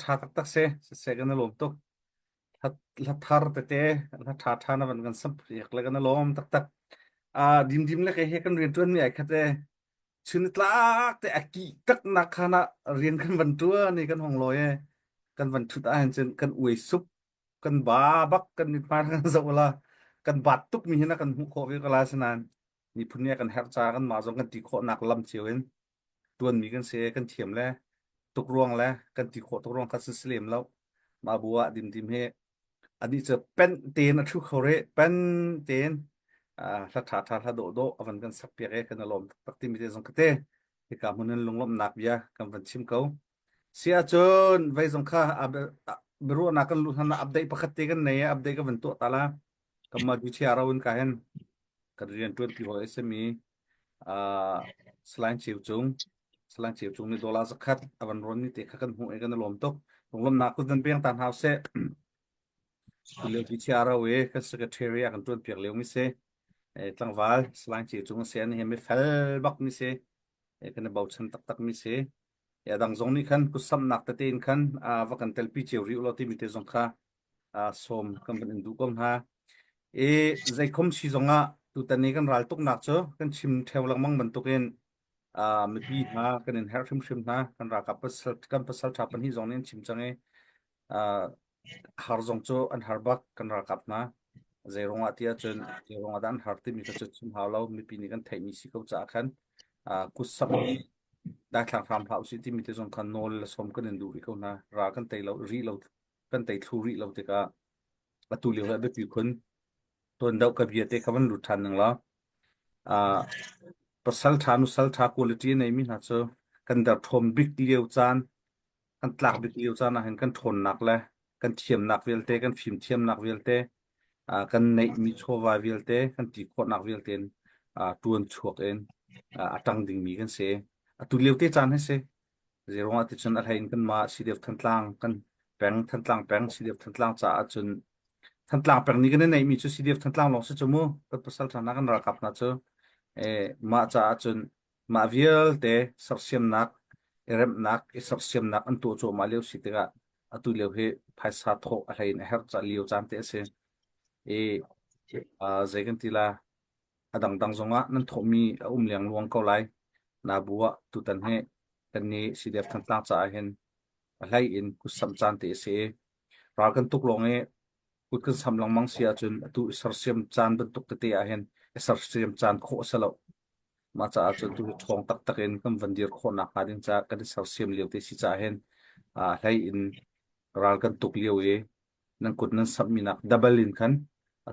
ทาตักเสกันนะลมตกละทารเตละทานะมันกันสับเรียกแล้วกันนะลมตักดิมเลยเฮกันเรียนตัวนี่ไอ้คัดชุนตลากแต่อกีตักนักขณะเรียนกันวันตัวนี่กันห้องลอยกันวันทุดอาหารจนกันอวยซุปกันบาบักกันนิพานกันสักเวลากันบาดตุกมีนะกันหุโควิกลาสนานนี่พุ่นเนี่ยกันแฮร์จากันมาจงกันตีโคนักลำเชียวเองตัวมีกันเสกันเทียมแล้วตกรวงแล้วกันตีโคตกรวงกันสิสเลมแล้วมาบัวดิมเฮอันนี้จะเป็นเตนทุกเขาเรเป็นเตนถ้าทาโดอวันกันสักเปียกกันอารมณ์ตักที่มีเตสงกเตที่กามุนันลงลมหนักยากันวันชิมเขาเสียจนไว้สงค่าบรู้นักกันลุหันอัปเดตปกติกันเนี่ยอัปเดตกันวันตัวตาละก็มาดูเชียร์เราวันกันกันเรียน20หัวSMEสไลน์เชียวจงนี่ดอลลาร์สักขัดวันร้อนนี่เตะกันหัวกันอารมณ์ตกลงลมหนักคุณเป็นเพียงตันหาวเสเรื่องที่เชียร์เรากันสกัดเทเรียกันตัวเปียกเลี้ยวมิเสตั้งวัลสไลน์เชียวจงเสียนี่เห็นไม่เฟลบักมิเสกันเบาชันตักมิเสดังจงนี่คันกุศลนักตะเตนคันว่ากันเตลปีเชียวริวเราที่มีเตจงค่ะสมกันเป็นดูกงฮะใจคมชีจงตุตันนี้กันรัลตุกนักเจอกันชิมเทวลังมังบรรทุกเองไม่ปีฮะกันเห็นเฮร์ชิมฮะกันรักกับภาษาชาปันที่จงนี้ชิมจังเอฮาร์จงโจอันฮาร์บักกันรักกับนะใจรงอาทิตย์จนใจรงอาดันฮาร์ที่มีกันจะชิมฮาเราไม่ปีนี้กันไทยมีสิเขาจะกันกุศลนี้ได้ทางฟาร์มเฮาส์ที่มีแต่จงคันโนลสมกันเดินดูวิเขานะรักกันไทยเรารีเรากันไทยทูรีเราเด็กประตูเลี้ยวแบบปีคนตัวเดากับเยอะเตะเขามันหลุดทันหนึ่งแล้วประสาทานุสัลทาคุณภาพในมินาเจอกันดับทมบิ๊กเลี้ยวจานกันตลากบิ๊กเลี้ยวจานนะเห็นกันทนหนักเลยกันเทียมหนักเวลเตกันฟิล์มเทียมหนักเวลเตกันในมิโชวาเวลเตกันตีโคหนักเวลเตนตัวช่วงเองตั้งดิ่งมีกันเสียตัวเลี้ยวเตจานให้เสียเรื่องว่าที่ฉันอะไรกันมาสิเดียบทันตลางกันแปงทันตลางแปงสิเดียบทันตลางจ้าจนทันตลางแปลงนี้กันในมีจุดสิเดียบทันตลางลงสิจมูกก็ภาษาทางนักกันรักกับนะเจ้ามาจ้าจนมาเวียลเตะสักเสียมนักเริ่มนักสักเสียมนักอันตัวโจมาเลี้ยวสิเตะอัตุเลี้ยวให้ภายสาทโถอะไรเนี่ยเฮร์จะเลี้ยวจานเตะเสียใจกันทีละดังจงนั่นถมีเลี้ยงลวงเกาไลนาบัวตุตันให้กันนี้สิเดียบทันตลางจ้าเห็นอะไรอินกุศลจานเตะเสียรักกันตุกลงกุดกันสำลังมังเสียจนตุสารเสียมจานบรรทุกตะเตียเห็นสารเสียมจานโคสลบมาจากจนตุทองตักเห็นกันวันเดียร์คนนักการดินจากกันสารเสียมเลี้ยวเตสิจ่าเห็นให้อินรักกันตุกเลี้ยวนั่งกุดนั้นสับมีนักดับเบิลลินขัน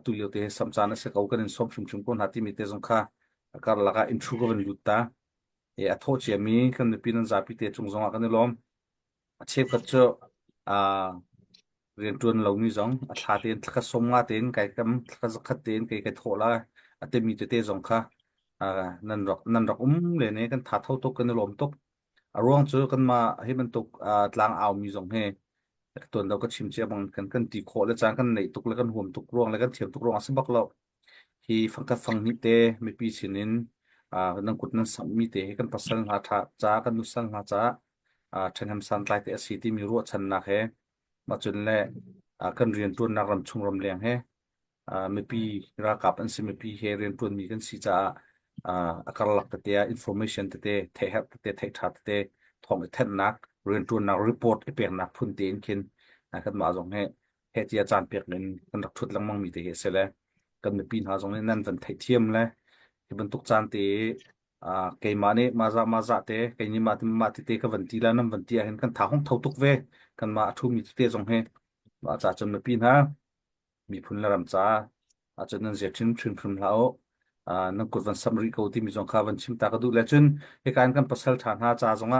ตุเลี้ยวเตสัมจานเสกเอากันสมชุมคนหัดที่มีเตจงค่าการลักอินทรูกันลุตตาอัทโฮเชียมีกันปีนั้นจับปีเตจงกันล้อมเชฟก็เจอเรียนจวนเรามีจงอาทาเต็นทักสมงาเต็นไก่กำทักสักเต็นไก่โถละอาเตมีเตจงค่ะนั่นรักเลยเนี่ยกันทัดเท่าตกกันลมตกร่วงเจอกันมาให้มันตกตลางเอามีจงให้ตัวเราก็ชิมเชียบังกันตีโคแล้วจางกันในตกแล้วกันห่วมตกร่วงแล้วกันเทียมตกร่วงสิบักเราที่ฟังนิเตไม่ปีสินินนังกุดนั้นสามีเตกันปัสสันหาจ้ากันนุสันหาจ้าฉันทำสันไลท์สีที่มีรั้วฉันนักเหมาจนแลกันเรียนตัวนักรำชงรำเลียงไม่ปีรักกับอันสิไม่ปีเรียนตัวมีกันสิจ้าอาการหลักแต่อินโฟเมชันแต่เทคแต่เทคทัดแต่ท่องเทนนักเรียนตัวนักรีพอร์ตเปียกนักพุ่นเตียนขึ้นกันมาจงให้ที่อาจารย์เปียกเงินกันรักทุดลังมังมีแต่เหตุเสียแล้วกันไม่ปีหาจงให้นั่นเป็นไทเทียมแล้วที่บรรทุกจานเตไก่มาเนี่ยมาจะเตะไก่นี่มาเตะกับวันที่แล้วนั่นวันที่เห็นกันท้าห้องเท่าตุกเวกันมาทุ่มมีเตะจงให้อาจารย์จำนวนปีนะมีพุ่นละรำจ้าอาจารย์นั่นเสียชิมแล้วนั่งกดวันสัมฤทธิ์เขาที่มีจงข้าวันชิมตากระดูแลจนเหตุการณ์กันปัสสาวะฐานหาจ้าจง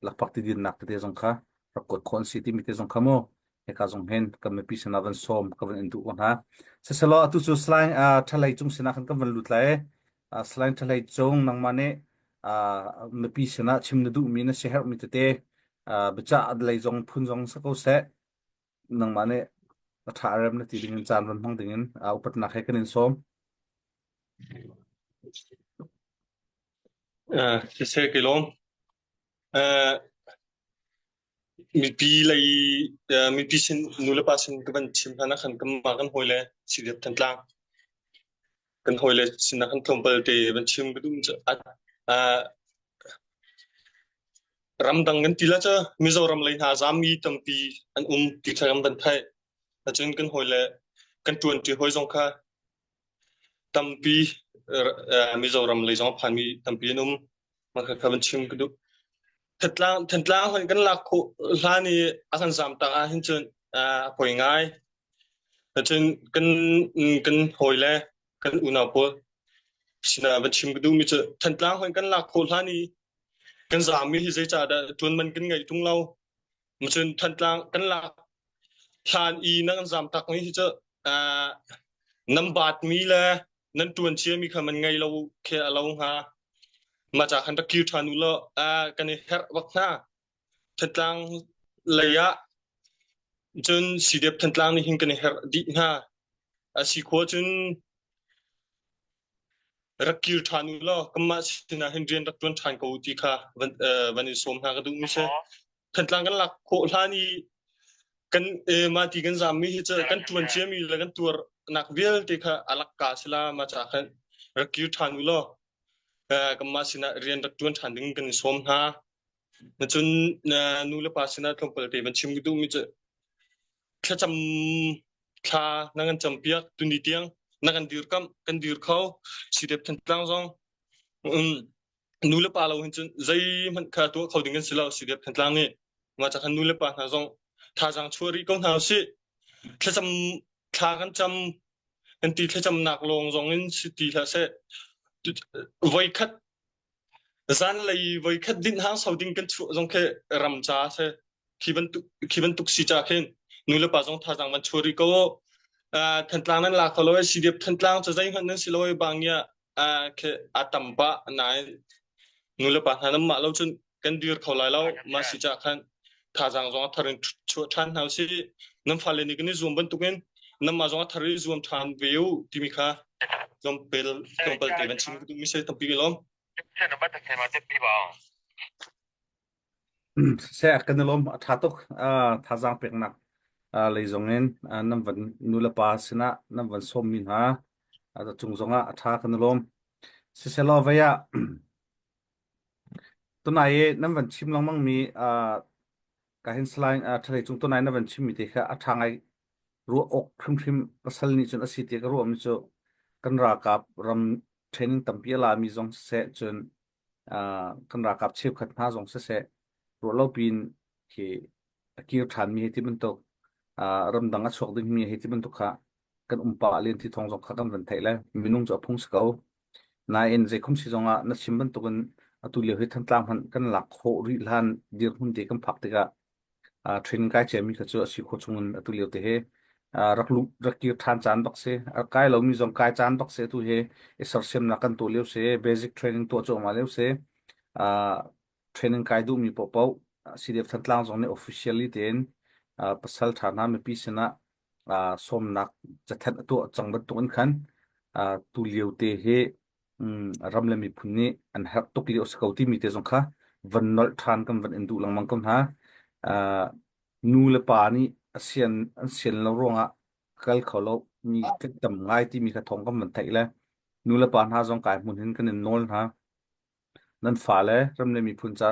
หลักปักติดินหนักเตะจงข้าปรากฏคนสิที่มีเตะจงข้าโมเหตุการณ์จงเห็นกันไม่ปีศนาวันส้มกันวันอินทุวันฮะเสร็จแล้วตุจุสไลน์ทลายจงสินะกันวันลุดเลยselain thalai chong nang mane mepi sena chimna du mina shehar mitete bacha adlai jong phun jong sakau se nang mane tharam na tiding chan ran phang dingin upat na khai kanin som se kilom มีปีเลยมีปีสินนูละปาสินก็บันชิมพานะคันก็มากันหอยเลยสิเดียบทันตลางกันหอยเลยสินะคันทมเปเตบันชิมก็ดูจะรำดังกันทีละจะมิโซรำเลยหาสามีตั้งปีอันติดรำบันไทยแต่จนกันหอยเลยกันตวนที่หอยสงค่ะตั้งปีมิโซรำเลยสองพันมีตั้งปีนุ่มมันก็บันชิมก็ดูทันตลางหอยกันหลักโคลานี่อาการสามตาหินจนหอยง่ายแต่จนกันหอยเลยกันอุณหภูมิสินะบันชิมก็ดูมิจะทันตลางหอยกันหลักโคลานี่กันสามีที่ใจจ่าดจนมันกันไงทุ่งเรามันจนทันตลางกันหลักทานนักสามตักนี้ที่จะนำบาดมีแลนั้นตวนเชียมีคำมันไงเราแค่เราหามาจากคันตะคิวทานุละกันเฮรวักหน้าทันตลางระยะจนสีเดียบทันตลางนี่หิงกันเฮรดีหน้าสิขวจนรักคิวทานุละก็มาสินะเห็นเรียนรักตวนทานกูตีค่ะวันนี้สมหากระดุมิเชทันตลางกันหลักโคลานี่กันมาที่กันสามีที่จะกันตวนเชียมีแล้วกันตัวนักเวลที่ค่ะอลักกาสลามาจากคันรักคิวทานุละก็มาสินะเรียนรักตวนทานดึงกันสมหาจนนูละปาสินะทงเปิดเตบันชิมกุดูมิจะแค่จำคานังกันจำเปียกตุนิเตียงนังกันดือกันดือเขาสิเดบทันตลางซองนูละปาเราเห็นจนใจมันขาตัวเขาดึงกันสิเราสิเดบทันตลางนี่มาจากคันนูละปาหาซองทาจังชัวรีกงหาสิแค่จำคากันจำกันตีแค่จำหนักลงซองนั้นสิตีละเสไว้คัดzan lei voi khat din hang sauding kan chu jong khe ram cha se khiban tuk si cha khen nula pa jong tha jang man chori ko than tlang nan la kholoi si dep than tlang cha jai han nan siloi bangya khe atampa nai nula pa hanam ma lo chun kan dir kholai lo ma si cha khan tha jang jong tharin chu than hau si nam phale ni ni zoom ban tuken nam ma jong thari zoom than veu timikha jom pel te ban chim tu mi se tampi gelom sẽ cần lom thà tục thà giang bẹc nặng lấy giống nên năm vẫn nula pa sina năm vẫn xôm min ha chung giống thà cần lom sẽ lo vậy tuần này năm vẫn chim long mang mi cái hình slide thay chúng tuần này năm vẫn chim mi thì cả thang ai ruộng ốc khum pasal ni chun asi te ka ruộng mi chu kan ra kap ram training tampi la mi zong se chun kan ra kap chep khat na zong se ro lo pin ki akir than mi heti ban to ram dang a chok ding mi heti ban to kha kan umpa len thi thong zong kha kan van thai la minung cho phung skau na en je khum si zonga na sim ban to kan atu le he than tlam han kan lak kho ri lan dir hun te kan phak te ka training kai che mi kha chu si kho chungun atu le te he rakir than chan bak se kai lo mi zong kai chan bak se tu he exercise na kan to le se basic training to cho ma le se training kai du mi po CDF than tlang zong ne officially ten pasal thana me pi sena som nak chathat to changbat to an khan tu liu te he ramle mi phunni an hak tok li oscouti mi te zong kha van nol than kam van endu lang mang kam ha nu le pa ni asian lo ronga kal kholo mi tek tam ngai ti mi kha thong kam man thai la nu le pa na zong kai mun hin kan nol ha nan fa le ramle mi phun cha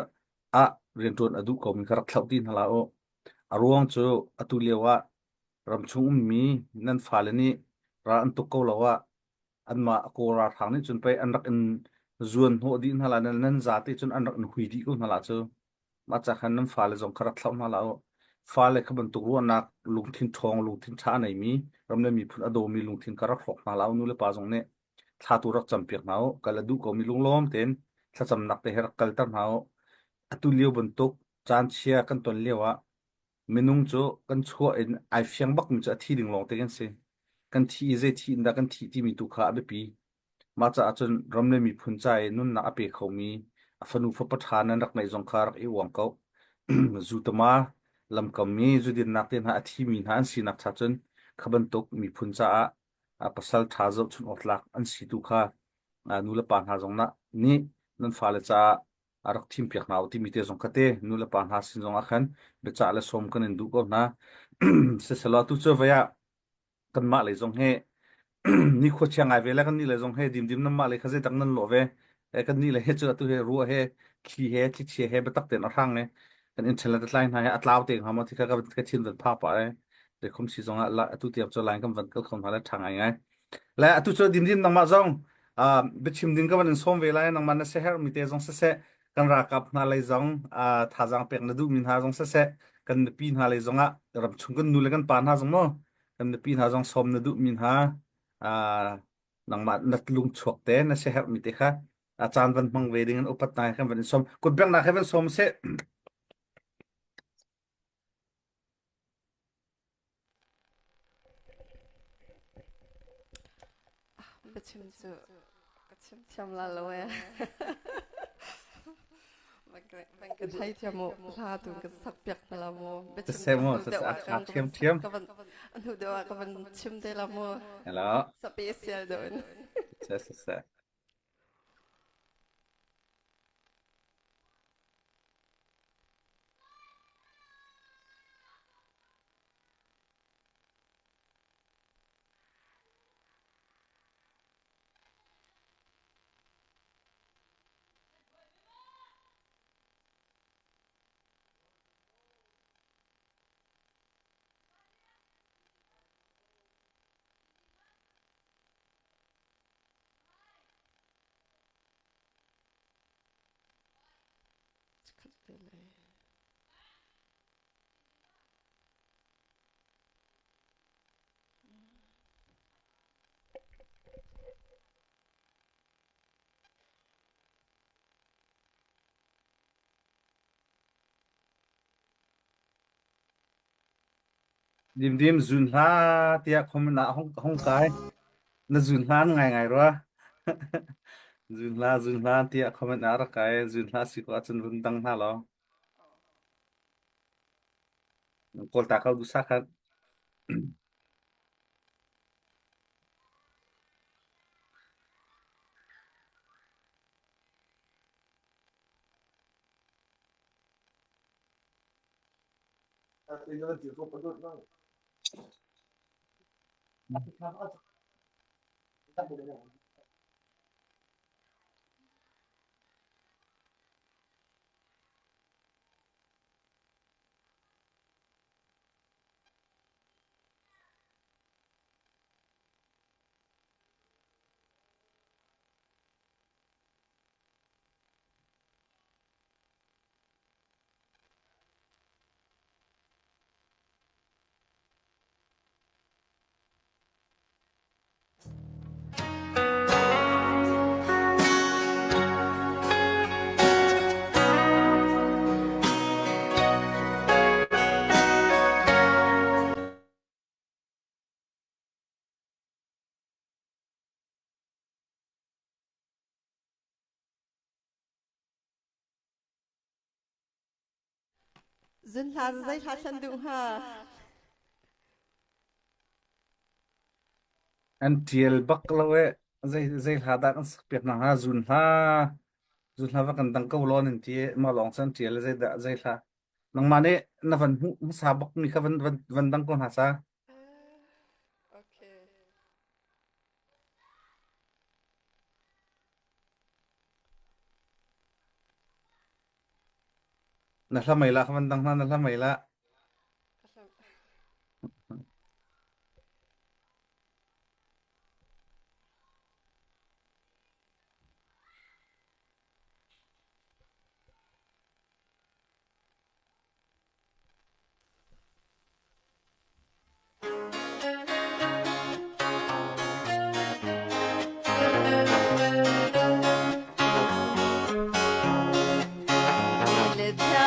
rian ton adu ko mi kharak thlau tin hala o arwang chu atu lewa ramchung mi nan fa le ni ra an to ko lawa anma ko ra thang ni chun pe anrak in zuan ho din hala nan za te chun anrak in hui di ko hala chu ma cha khan nan fa le zong kharak thlau hala o fa le khaban tu ru nak lung thin thong lung thin tha nei mi ramle mi phun ado mi lung thin karak khok hala nu le pa jong ne tha tu rak champiak nao kala du ko mi lung lom ten tha cham nak te her kal tar nao atu liu bentuk chan chia kan ton lewa minung chu kan chua in ai fiang bak mi cha thi ding long te kan se kan thi je thi inda kan thi ti mi tu kha be pi ma cha chun ramle mi phun chai nun na ape khomi afanu fa pathan an rak nai jong khar e wang ko zutama lam kam mi zudin nak ten ha thi mi han si nak cha chun khaban tok mi phun cha pasal tha zo chun otlak an si tu kha nula pa ha jong na ni nan fa le cha arak thim piak naw ti mi te zong khate nu la pan ha sin zong akhan be cha la som kan du ko na se sala tu cho vaya kan ma le zong he ni kho chiang ai vela kan ni le zong he dim na ma le khaje tak nan lo ve e kan ni le he cha tu he ru he khi he chi chi he be tak te na thang ne kan in chela ta line ha atlaw te ha ma ti ka chin dan pha pa e de khom si zong la tu tiap cho line kam van kal khom hala thang ai ngai la tu cho dim nang ma zong be chim din ka ban som ve la nang man na se her mi te zong se kan ra kap na le zong tha jang pek na du min ha zong se kan pin ha le zong a ram chung kan nu le kan pan ha zong mo kan pin ha zong som na du min ha nang ma nat lung chok te na se her mi te kha chan van mang ve ding an upat na kha ban som kut bek na kha ban som se Bechim chu kachim cham la lo ya ban ka thai chamo la tu ka sak pek na la mo bechim se mo se thiam anu de wa ka ban chim de la mo hello special don se dim zun ha tia khom na hong kai na zun ha ngai ro zun la tia khom na ra kai zun la si ko chun run dang na lo kol ta ka du sa khat zun la zai ha chan du ha an tiel bak lawe zai ha da kan pek na ha zun la va kan dang ko lo nin ti ma long san tiel zai la nang mane na van hu sa bak mi kha van dang kon ha sa okay na la mai la van dang na la mai la le da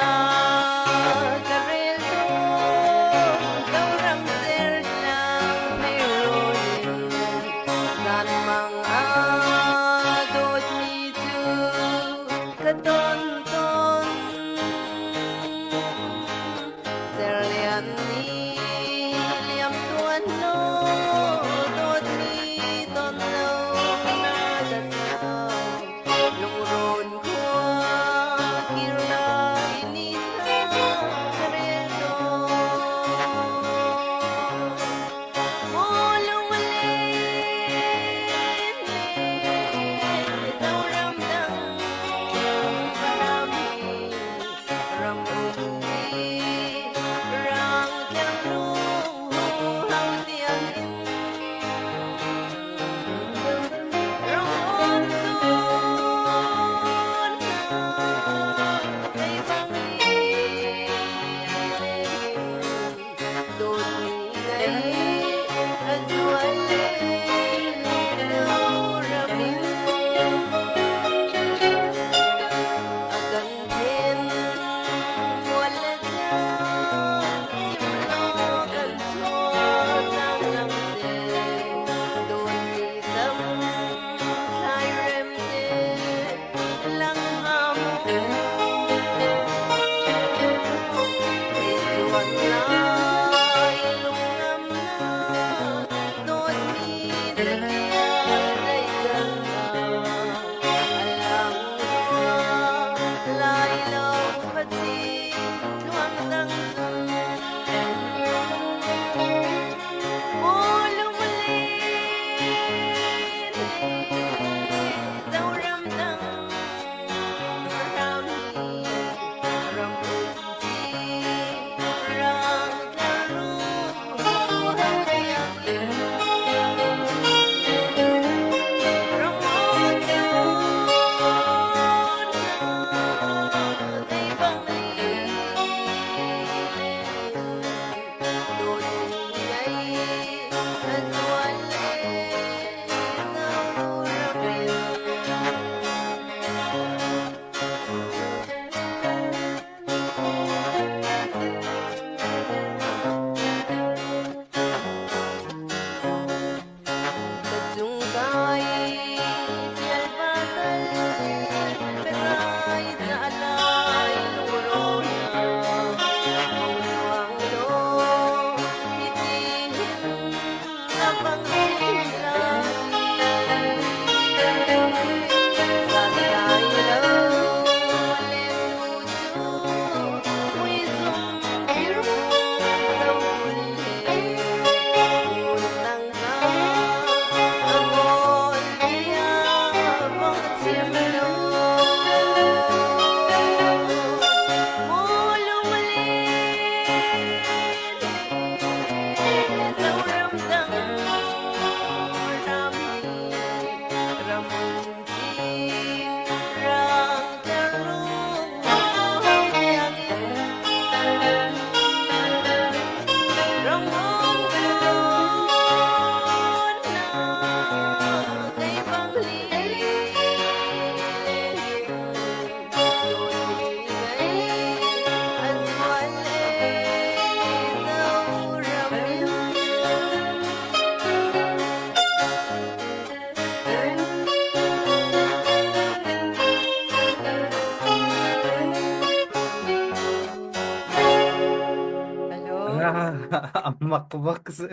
amak bak se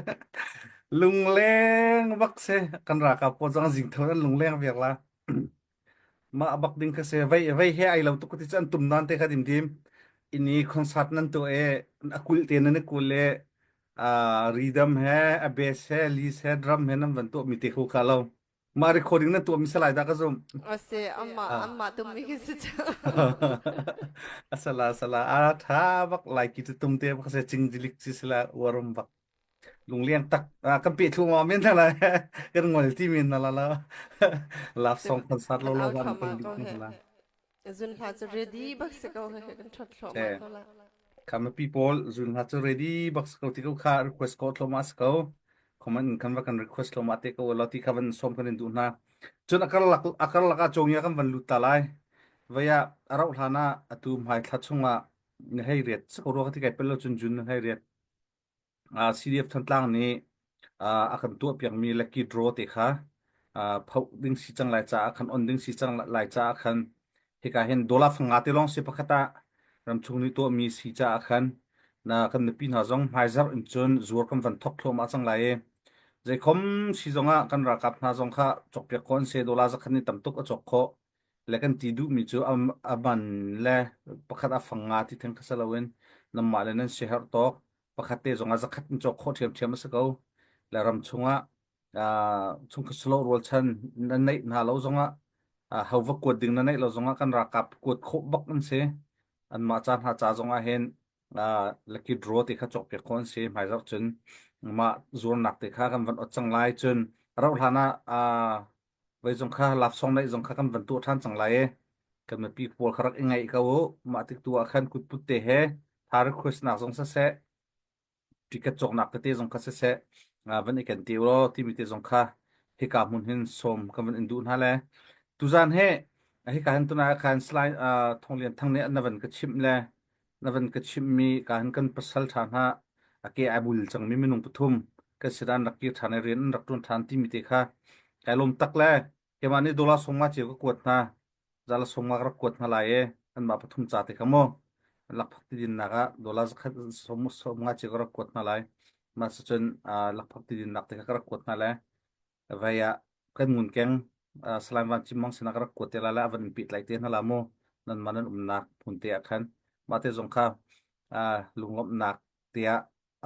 lungleng bak se kan raka po jang jing thon lungleng vek la ma abak ding ka se vai he ai lo tu ko ti chan tum nan te kha dim dim ini concert nan to e akul te nan ko le rhythm hai bass hai lead hai drum hai nam ban to mi te khu kha lo ma recording na to mi salai da ka zum ase amma tummi ki se asala tha bak like ki tum te bak se ching jilik si sila warum bak lungleng tak kan pe thu ma men la kan ngol ti min la love song concert lo ban pang dik la zun ha chu ready bak se ko he kan thot thlo ma ko la kama people zun ha chu ready bak ko ti ko kha request ko thlo mas ko comment kan va kan request lo ma te ko lo ti khavan som kan du na chun akal laka chong ya kan van lu ta lai vaya arau thana atum hai thachunga ne hei ret ko ro ti kai pelo chun jun hei ret CDF thantlang ni akan tu piang mi lucky draw te kha phau ding si chang lai cha khan on ding si chang lai cha khan he ka hen dola phanga te long se pakhata ram chung ni to mi si cha khan na kan pin ha jong haizer in chun zur kam van thok thom a chang lai e je khom si zonga kan ra kap na jong kha chok pe kon se dola za khan ni tam tok a chok kho lekan ti du mi chu aban le pakhata phanga ti theng khasalawen nam ma le nan shehar tok pakhate zonga zakhat chok kho thiam sa ko la ram chunga chung slow roll chan nan nei na lo zonga hawwa ko ding na nei lo zonga kan ra kap ko kho bak an se an ma chan ha cha zonga hen lucky draw te kha chok pe kon se mai zak chun ma zur nak te kha kan van ot chang lai chun rau hlana vai zong kha lap song nei zong kha kan van tu than chang lai e kan ma pi pol kharak engai ka wo ma tik tu khan kut put te he thar request na zong sa se ติกะจอกนักเตจงคาเสะวันอีกันติวโรที่มีเตจงคาเฮกามุนเห็นสมกันวันอินดูนฮะแลตุจานเฮการตุนาการสไลด์ทองเรียนทั้งเนี้ยนวันกชิมแลนวันกชิมมีการกันปัสสัลฐานฮะเกอบุลจังมีมินุงปทุมก็สิดานรักกีฐานเรียนรักตุนฐานที่มีเตค่ะไอลมตักแลเกมันนี่โดลาสงมาเจียวก็กวดนะจาลสงมากระกวดมาลายอันมาปทุมจ่าเตค่ะโมหลักพักที่ดินนักโดลาสมมาเจียวก็ระกวดมาลายมาสจนหลักพักที่ดินนักเตค่ะกระกวดมาแล้วvia kan mun keng selain wan chimong sina kara kote la van pit lai te na la mo nan manan nak punte akhan mate jong kha lungop nak tia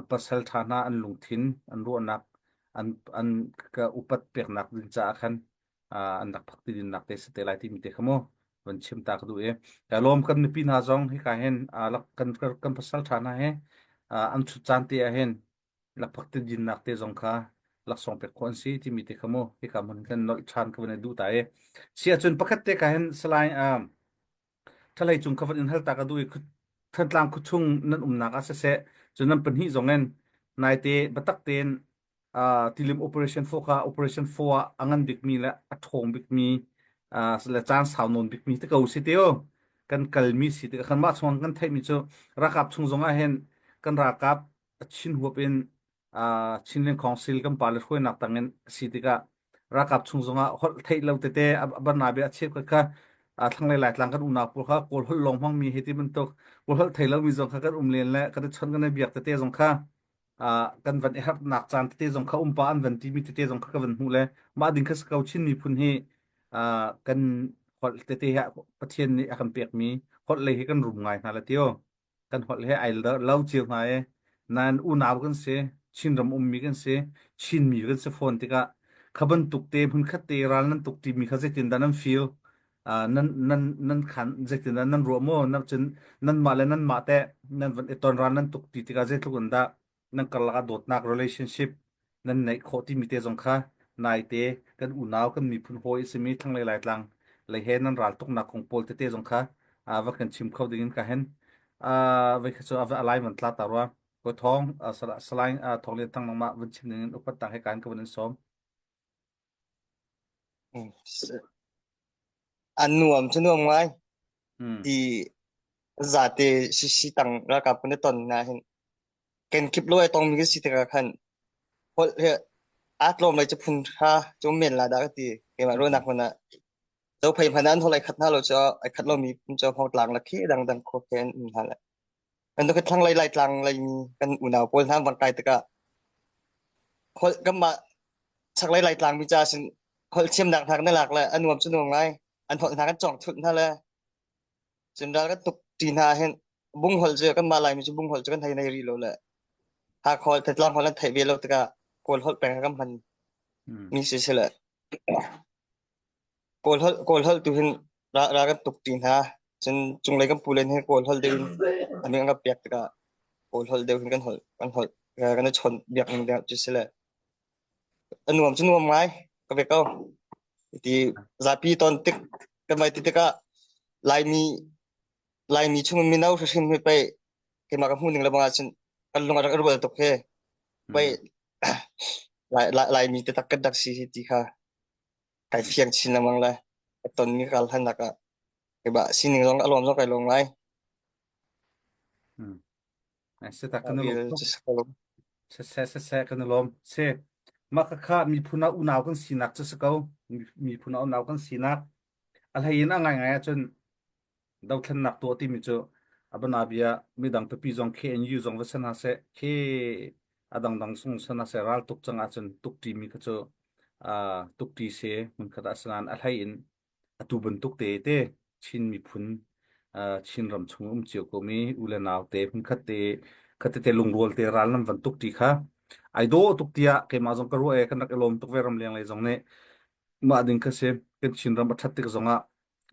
apasal thana an lungthin an ro nak an ka upat pek nak din cha akhan an dak phakti din nak te se lai ti mi te khamo van chim ta ka du ka lom kan pin ha jong hi ka hen lak kan pasal thana he an chu chan te a hen lak phakti din nak te jong khaลักษณะเป็นคนสีที่มีแต่ขโมยที่กำมันกันลอยชานกันในดูตายเสียจนปกติการสลายถ้าไรจุงขวันอินทัลตากระดูทันตามคุชุงนั่นนักอาเสะจนนั่นเป็นหิจงเงินนายเตบัตักเตนที่ลิม operation 4ค่ะ operation 4อังันบิ๊กมีและอัฐงบิ๊กมีและจานสาวนนบิ๊กมีที่เก่าสิเดียวกันกัลมีสิที่ขันมาชงกันไทยมีจูรักกับชงจงอาเห็นกันรักกับชินหัวเป็นชินเลนของซิลกัมปาลช่วยนักตั้งเงินสิติกะรักกับชุงจงอ่ะฮอลไทยเราเตะบันนาเบียเชื่อกันทั้งหลายๆหลังกันอุณาปุระโกลฮอลลงห้องมีเหตุมันตกโกลฮอลไทยเรามีจงค่ะกันเลียนและกันชนกันในเบียกเตะจงค่ะกันวันเอฮับนักจานเตะจงค่ะปานวันที่มีเตะจงค่ะกันวันหูเลยมาดิ้งคัสเกาชินมีพุ่นให้กันฮอลเตะฮะประเทศนี้อาการเปียกมีฮอลเลยให้กันรุมไงนั่นแหละเดียวกันฮอลให้ไอเล่าเจียวไงนั่นอุณาบุกันเสียชินรำมีกันเสียชินมีกันเสียฟอนติกะขบันตุกเตพุนขัดเตรัลนั้นตุกตีมีข้าเจตินดานั้นฟิลนั้นขันเจตินดานั้นรัวโม่นั้นจนนั้นมาเลยนั้นมาแต่นั้นวันตอนรันนั้นตุกตีติกะเจตุกันดานั้นกลักโดดนัก relationship นั้นในโคที่มีเตจงค่ะนายเตกันอุณาวกันมีพุนโฮอิสมีทั้งหลายๆหลังเลยเห็นนั้นรัลตุกนักของโพลเตจงค่ะว่ากันชิมเข้าดิ่งกันเห็นไว้คือจะเอาอะไรมันตลาดตารวก็ท้องสลายท้องเรียนตั้งมาวันชิมหนึ่งอุปตังให้การกับวันซ้อมอันนวมชนวมไว้ที่จาติสิตังรักกับคนตนนะเห็นเกณฑ์คลิปรวยต้องมีสิทธิ์กับขันเพราะอาร์ตลมเลยจะพุ่งค่าจมเมนลาดากตีเกี่ยวกับรู้นักคนน่ะเราพยายามนั้นเท่าไรขัดหน้าเราจะไอ้ขัดเรามีมันจะพอหลังละขี้ดังโคเคนนั่นแหละกันต้องทั้งไล่หลังอะไรมีกันอุ่นเอาปนทางบางไกลตะกะคนก็มาชักไล่หลังมีจ่าสิคนเชื่อมดักทางนั่นหลักแหละอันนวมชนวมไงอันพอทางกันจ่องทุนนั่นแหละจนเราก็ตกตีนหาเห็นบุ้งหอลเจอกันมาลายมีจะบุ้งหอลเจอกันไทยในรีโลแหละหากคอยแต่ลองหอลไทยเวลตะกะโกลหอลแปลงกันพันมีเสียเลยโกลหอลตัวเห็นเราก็ตกตีนหาจนจงเลยกันปูเล่นให้โกลหอลเดินอันนี้ก็เปียกตะกะโกลหอลเดินกันหอลกันชนเบียกนึงเดียวจะเสียเลยอันนวมชนวมไงก็ไปก็ที่ซาปีตอนตึกกันไปตึกก็ลายมีช่วงมีน้าชิมไปเกี่ยมากับหูหนึ่งแล้วบางอาจจะกันลงมาจากระเบิดตกไปลายมีแต่ตักกระดักสีที่ค่ะไก่เพียงชินละมั้งเลยตอนนี้การทันนักอะไอ้บ่าสิ่งหนึ่งลองอารมณ์ต้องไก่ลงไว้เสตักกันลมเสกันลมเสมักข้ามีพุนาอุณาวกันสีนักจะสกาวมีพุนาอุณาวกันสีนักอะไรยินง่ายจนดาวทันนักตัวที่มีเจออับนาบียมีดังไปปีจงเคอันยูจงวัฒนาเสเคดังสงสนาเสรัลตุกจังอาจนตุกทีมีก็เจอตุกทีเสมันขดัสนานอะไรยินตูบันตุกเตชินมีพุนชินรำชงเจียวก็มีอุเลนาวเตพุนขัดเตลงรัวเตรัลนั้นวันตุกทีค่ะไอโดตุกทีอะเคมาจงกระรู้กันนักลมตุกเวรมเลียงเลยจงเนี่ยมาดิ้งก็เสกันชินรำบัดทัดติกจง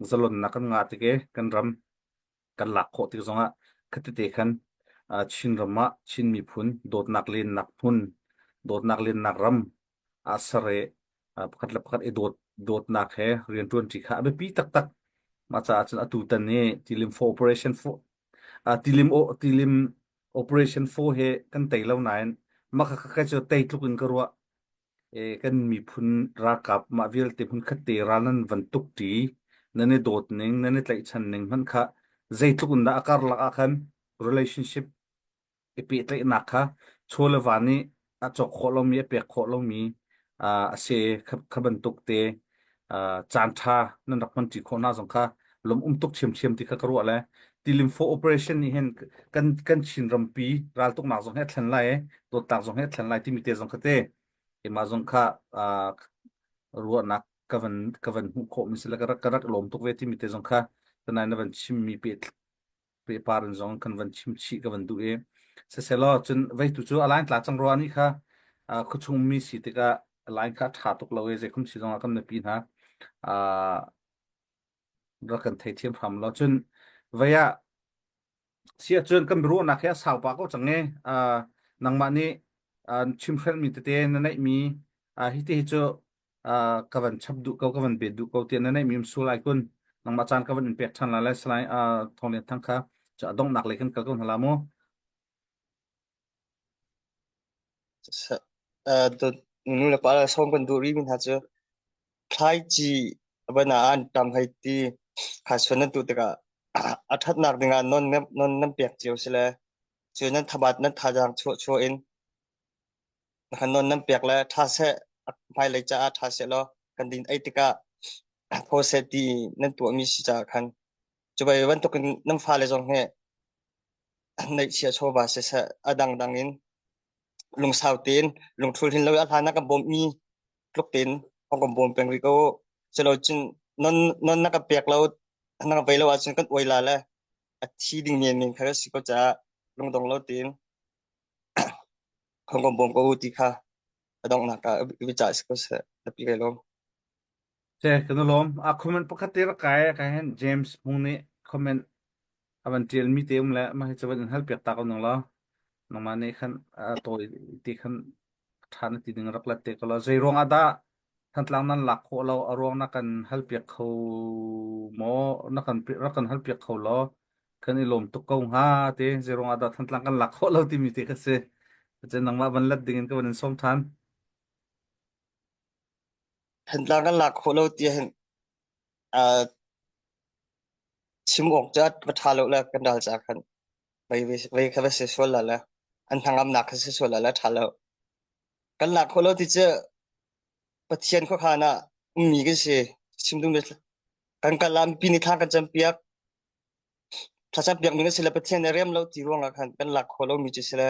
จะหล่นนักกันงาติเกกันรำกันหลักโคติกจงขัดเตกันชินรำชินมีพุนโดดนักเล่นนักพุนโดดนักเล่นนักรำอาสเรพัดไอโดดนักเรียนตัวจิกะแบบปีตักมาจากอาจารย์ตูตันนี่ทีลิมโฟ operation 4ทีลิม operation 4เฮกันไตเหล่านั้นมาก็จะไตทุกคนก็รู้กันมีพุนรากับมาวิลติพุนคัดเตรานันวันตุกตีนั่นโดดหนึ่งนั่นไตชันหนึ่งมันค่ะใจทุกคนได้อาการละกัน relationship เปียไตนักค่ะชัวร์วันนี้จอกโคลมีเปียกโคลมีเสขบันตุกเตจานทานั่นรักมันจีโคน่าสงค่ะลมตุกเฉียมที่เขากรัวเลยที่ลิมโฟโอเปอเรชั่นนี่เห็นกันชินรำปีรัลตุกหนักสงเหตุทันไลตัวต่างสงเหตุทันไลที่มีเตสงคเตมาสงค่ะรัวนักกัวันหุโคมิสละกระลมตุกเวที่มีเตสงค่ะตอนนั้นวันชิมมีเปียปารันสงกันวันชิมชีกัวันดูเสร็จแล้วจนไว้ตุจูอะไรหลังจากรัวนี่ค่ะคุณชงมีสิทธิ์ก็ไลน์ค่ะถาตุกเราเองคุณสิจงอากันในปีนะรักกันไทยเทียมพรำแล้วจนไว้เสียจนกันรู้นักแค่สาวปากก็จังเงนังมันนี่ชิมเฟลมีแต่นั่นไงมีฮิตที่จะกัวันชับดุกัวันเบ็ดดุกัเตียนนั่นไงมีมสุไลกุนนังมาจานกัวันเป็นเปียกทันละสไลทองเลียนทั้งค่ะจะต้องหนักเลยกันกักันหลาโมตัวนู้นละปาละส่งกันดูรีมินหาเจอใครจีบันอันตามให้ที่ขาดส่วนนั้นตัวเด็กอัฐนักดึงนนเปียกเจียวสิเลยส่วนนั้นทบัดนั้นทาจางชัวอินขันนนเปียกแล้วทาเสภายเลยจะทาเสแล้วกันดินไอติกาโพเซตีนั่นตัวมีสิจาคันจะไปวันตุกันน้ำฟ้าเลยจงให้ในเชียโชบาเสสอดังอินลงสาวเต็นลงทุนหินแล้วอาทานักบอมมีลูกเต็นห้องบอมเป็นริโก้จะเราจึงนนนักเปียกเรานักไปแล้วจึงกันอวยลาแล้วที่ดิ่งเนียนเขาสิก็จะลงตรงเราเต็นห้องบอมก็อุติค่ะดองนักวิจารณ์สิก็เสแต่ปีกันลงเจ้กันลมคอมเมนต์ปกติละกายเห็นเจมส์มุงนี้คอมเมนต์วันเจียลมีเต็มแล้วมาให้จะวันฮัลเปียกตากันน้องละน้องมาเนี่ยขันตัวที่ขันทานที่ดึงรักเล็กก็แล้วใจรองอาดาท่านหลังนั้นหลักเขาเราอารมณ์นักกันฮัลเปียกเขาหมอนักกันรักกันฮัลเปียกเขาล้อขันอีลมตุกกงฮาเตใจรองอาดาท่านหลังกันหลักเขาเราที่มีเตก็เสจะนังมาวันเล็กดึงกันวันส้มทานเห็นหลังกันหลักโคโลตีเห็นชิมออกจัดประทาโลแล้วกันดาลจากกันไปแค่ไปเสียส่วนละอันทางอำนาจเสียส่วนละทาแล้วกันหลักโคโลที่จะปะเทียนเขาขานะมีกันสิชิมดูเลยกันลามปีนิทานกันจำเปียกถ้าจำเปียกมีกันสิละปะเทียนในเรียมเราตีร่วงละกันหลักโคโลมีจิสิละ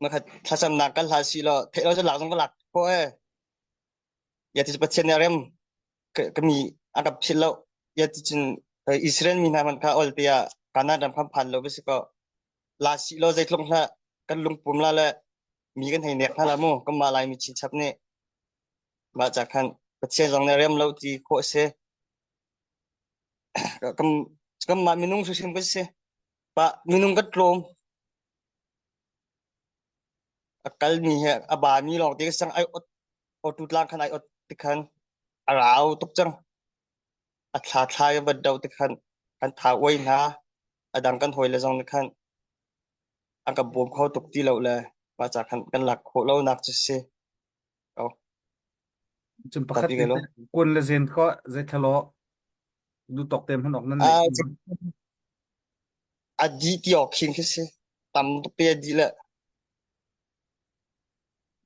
มันถ้าจำหนักกันหลายสิละเทเราจะหลักต้องก็หลักเพราะอย่าที่จะปะเทียนในเรียมก็มีอันดับชิลแล้วอย่าที่จะอิสราเอลมีนามันค่ะออลเตียการน่าดำคำพันเราไปสิก็ลาสิเราใจลงละกันลงปุ่มละเลยมีกันให้เน็ตฮะละโมก็มาลายมีชิชับเนี่ยมาจากคันประเทศตรงในเรียมเราที่โคเซก็มามินุ่งสุชิมก็เซปะมินุ่งก็ตรงกัลมีเหรอบามีลองที่ก็สังไออดตุลางคันไออดติคันอาราวตุกจังอัฐาทายบัดดาวติคันกันท้าไว้นะอดังกันหอยเลยจงติคันอันกับบวมเขาตกตีเราเลยมาจากคันกันหลักโคเราหนักจะเซเอาจนปกติคนละเซนก็จะทะเลาะดูตกเต็มถนนนั่นเลยดีที่ออกคิงคือเซตำตุกเปียดีละ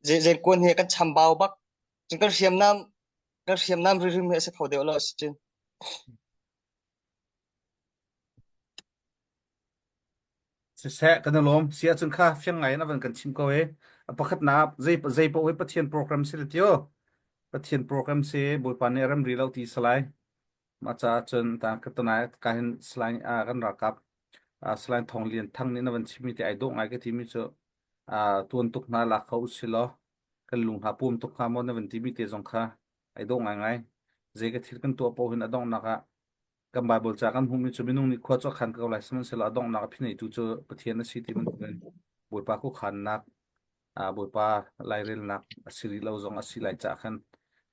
เจกวนเฮกันชำเบาบักจึงก็เสียมน้ำริมเฮสเขาเดียวแล้วจริงแสะกันลมเสียจนค่าเฟียงไงนะวันกันชิมก็เว้ประคัดนับใจปะเว้ประเทียนโปรแกรมเสร็จเดียวประเทียนโปรแกรมเสบุยปานเนรัมรีเราตีสไลด์มาจากจนตามกันตัวไหนการสไลด์กันรักกับสไลด์ทองเลียนทั้งนี้นะวันชิมมีแต่ไอดงไอก็ที่มีเจอตัวตุกนาหลักเขาอุศิลกันลุงหาปุ่มตุกขามอนนะวันที่มีแต่สงค่าไอดงไงเจก็ที่กันตัวโปหินอดงนักกันบาบลจากกันหุ่มมีจุดมินุ่งนี่ขวดจอขันกับอะไรสมันเสละดงนักพี่ไหนจู่ๆประเทศนั้นสิที่มันเป็นบุยปาคุขันนักบุยปาไลเรลนักสิริเราจงสิไลจากขัน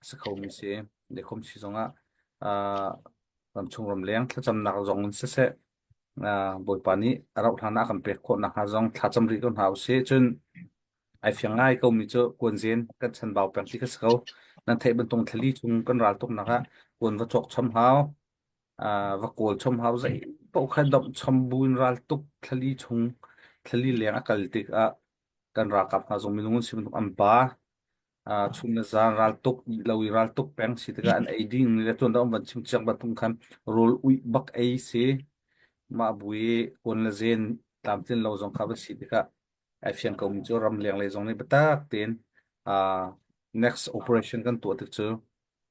สักเขามีเสียเด็กคมชิจงลำชงลำเลี้ยงถ้าจำนักจงเสะ boi pani rau thana kan pe kho na ha jong tha chamri kon hau se chun ai fiangai ko mi cho kon zen kan chan baw pang ti ka sko nan thei ban tong thali chung kan ral tok na ka kon wa chok cham hau wa kol chom hau zai po kha dom cham buin ral tok thali chung thali leng akal tik a kan ra kap ha jong minung sim am ba chung na za ral tok lawi ral tok peng si ta an aiding le ton dom ban chim chang ba tung khan rol ui bak ai se ma bui kon la zen tam tin lo jong kha ba si ta ai fiang ko mi cho ram leng le jong ni batak ten next operation kan to tik chu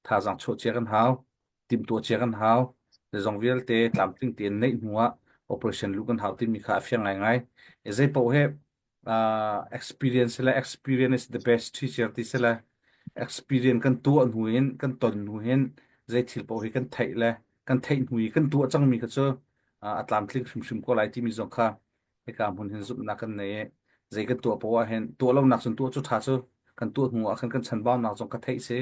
tha jang cho che kan hau tim to che kan hau le jong vial te tam tin ten nei nuwa operation lu kan hau ti mi kha fiang ngai e zai po he experience is the best teacher ti sela experience kan tu nuin kan ton nuin zai thil po hi kan thai le kan thai nui kan tu chang mi kha chu atlam tling shim ko lai ti mi jong kha e ka mun hin zup na kan nei zai kan tu po wa hen tu lo nak sun tu chu tha chu kan tu hu a kan chan baw nak jong ka thai se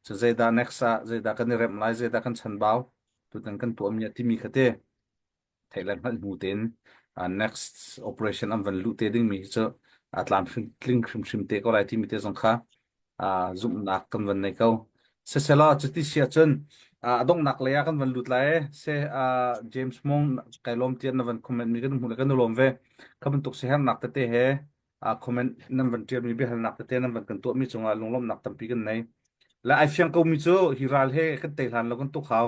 so zai da next zai da kan rem lai zai da kan chan baw tu tan kan tu am ya ti mi khate thailand hal mu ten next operation am van lu te ding mi cho atlam tling shim te ko lai ti mi te jong kha zum nak kan van nei ko se sela chuti sia chun adong nak leya kan van lut lai se James Mong kailom tian na van comment mi kan hula kan lom ve kaban tok se han nak te he comment nam van tian mi be hal nak te nam van kan to mi chunga longlom nak tam pi kan nei la ai fiang ko mi chu hiral he kan te hlan lo kan to khaw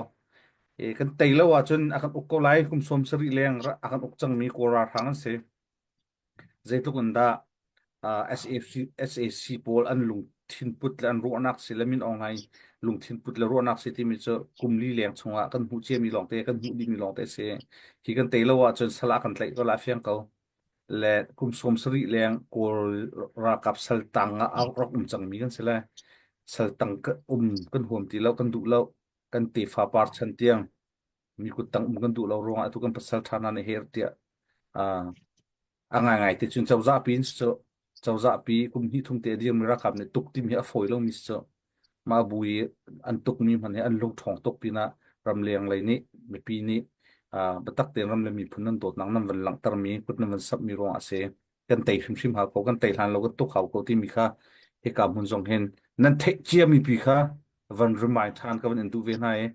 kan te lo wa chun akan ukko lai kum som sri leng akan ukchang mi ko ra thang se zaitukun da SAC pol an lung thin put lan ro nak silamin ongai lung thin put la ro nak se ti mi cho kumli leng chunga kan hu che mi long te kan hu di mi long te se ki kan te lo wa chun sala kan tlai ko la fiang ko le kum som sri leng kol ra kap sal tanga a rok chang mi kan sela sal tang ka kan hom ti lo kan du lo kan ti fa par chan tiang mi ku tang kan du lo ronga tu kan pasal thana ne her tia angai te chun chawza pin so chawza pi kum hi thum te diam ra kap ne tuk tim hi a foi lo mi so ma bui an tuk mi man he an lo thong tok pina ram leng lai ni mi pi ni batak te ram le mi phunan dot nang nam van lang tar mi put nam van sap mi ro ase kan tei shim ha ko kan tei hlan lo kan tuk haw ko ti mi kha he ka mun jong hen nan the chia mi pi kha van remind than ka van en tu ve na e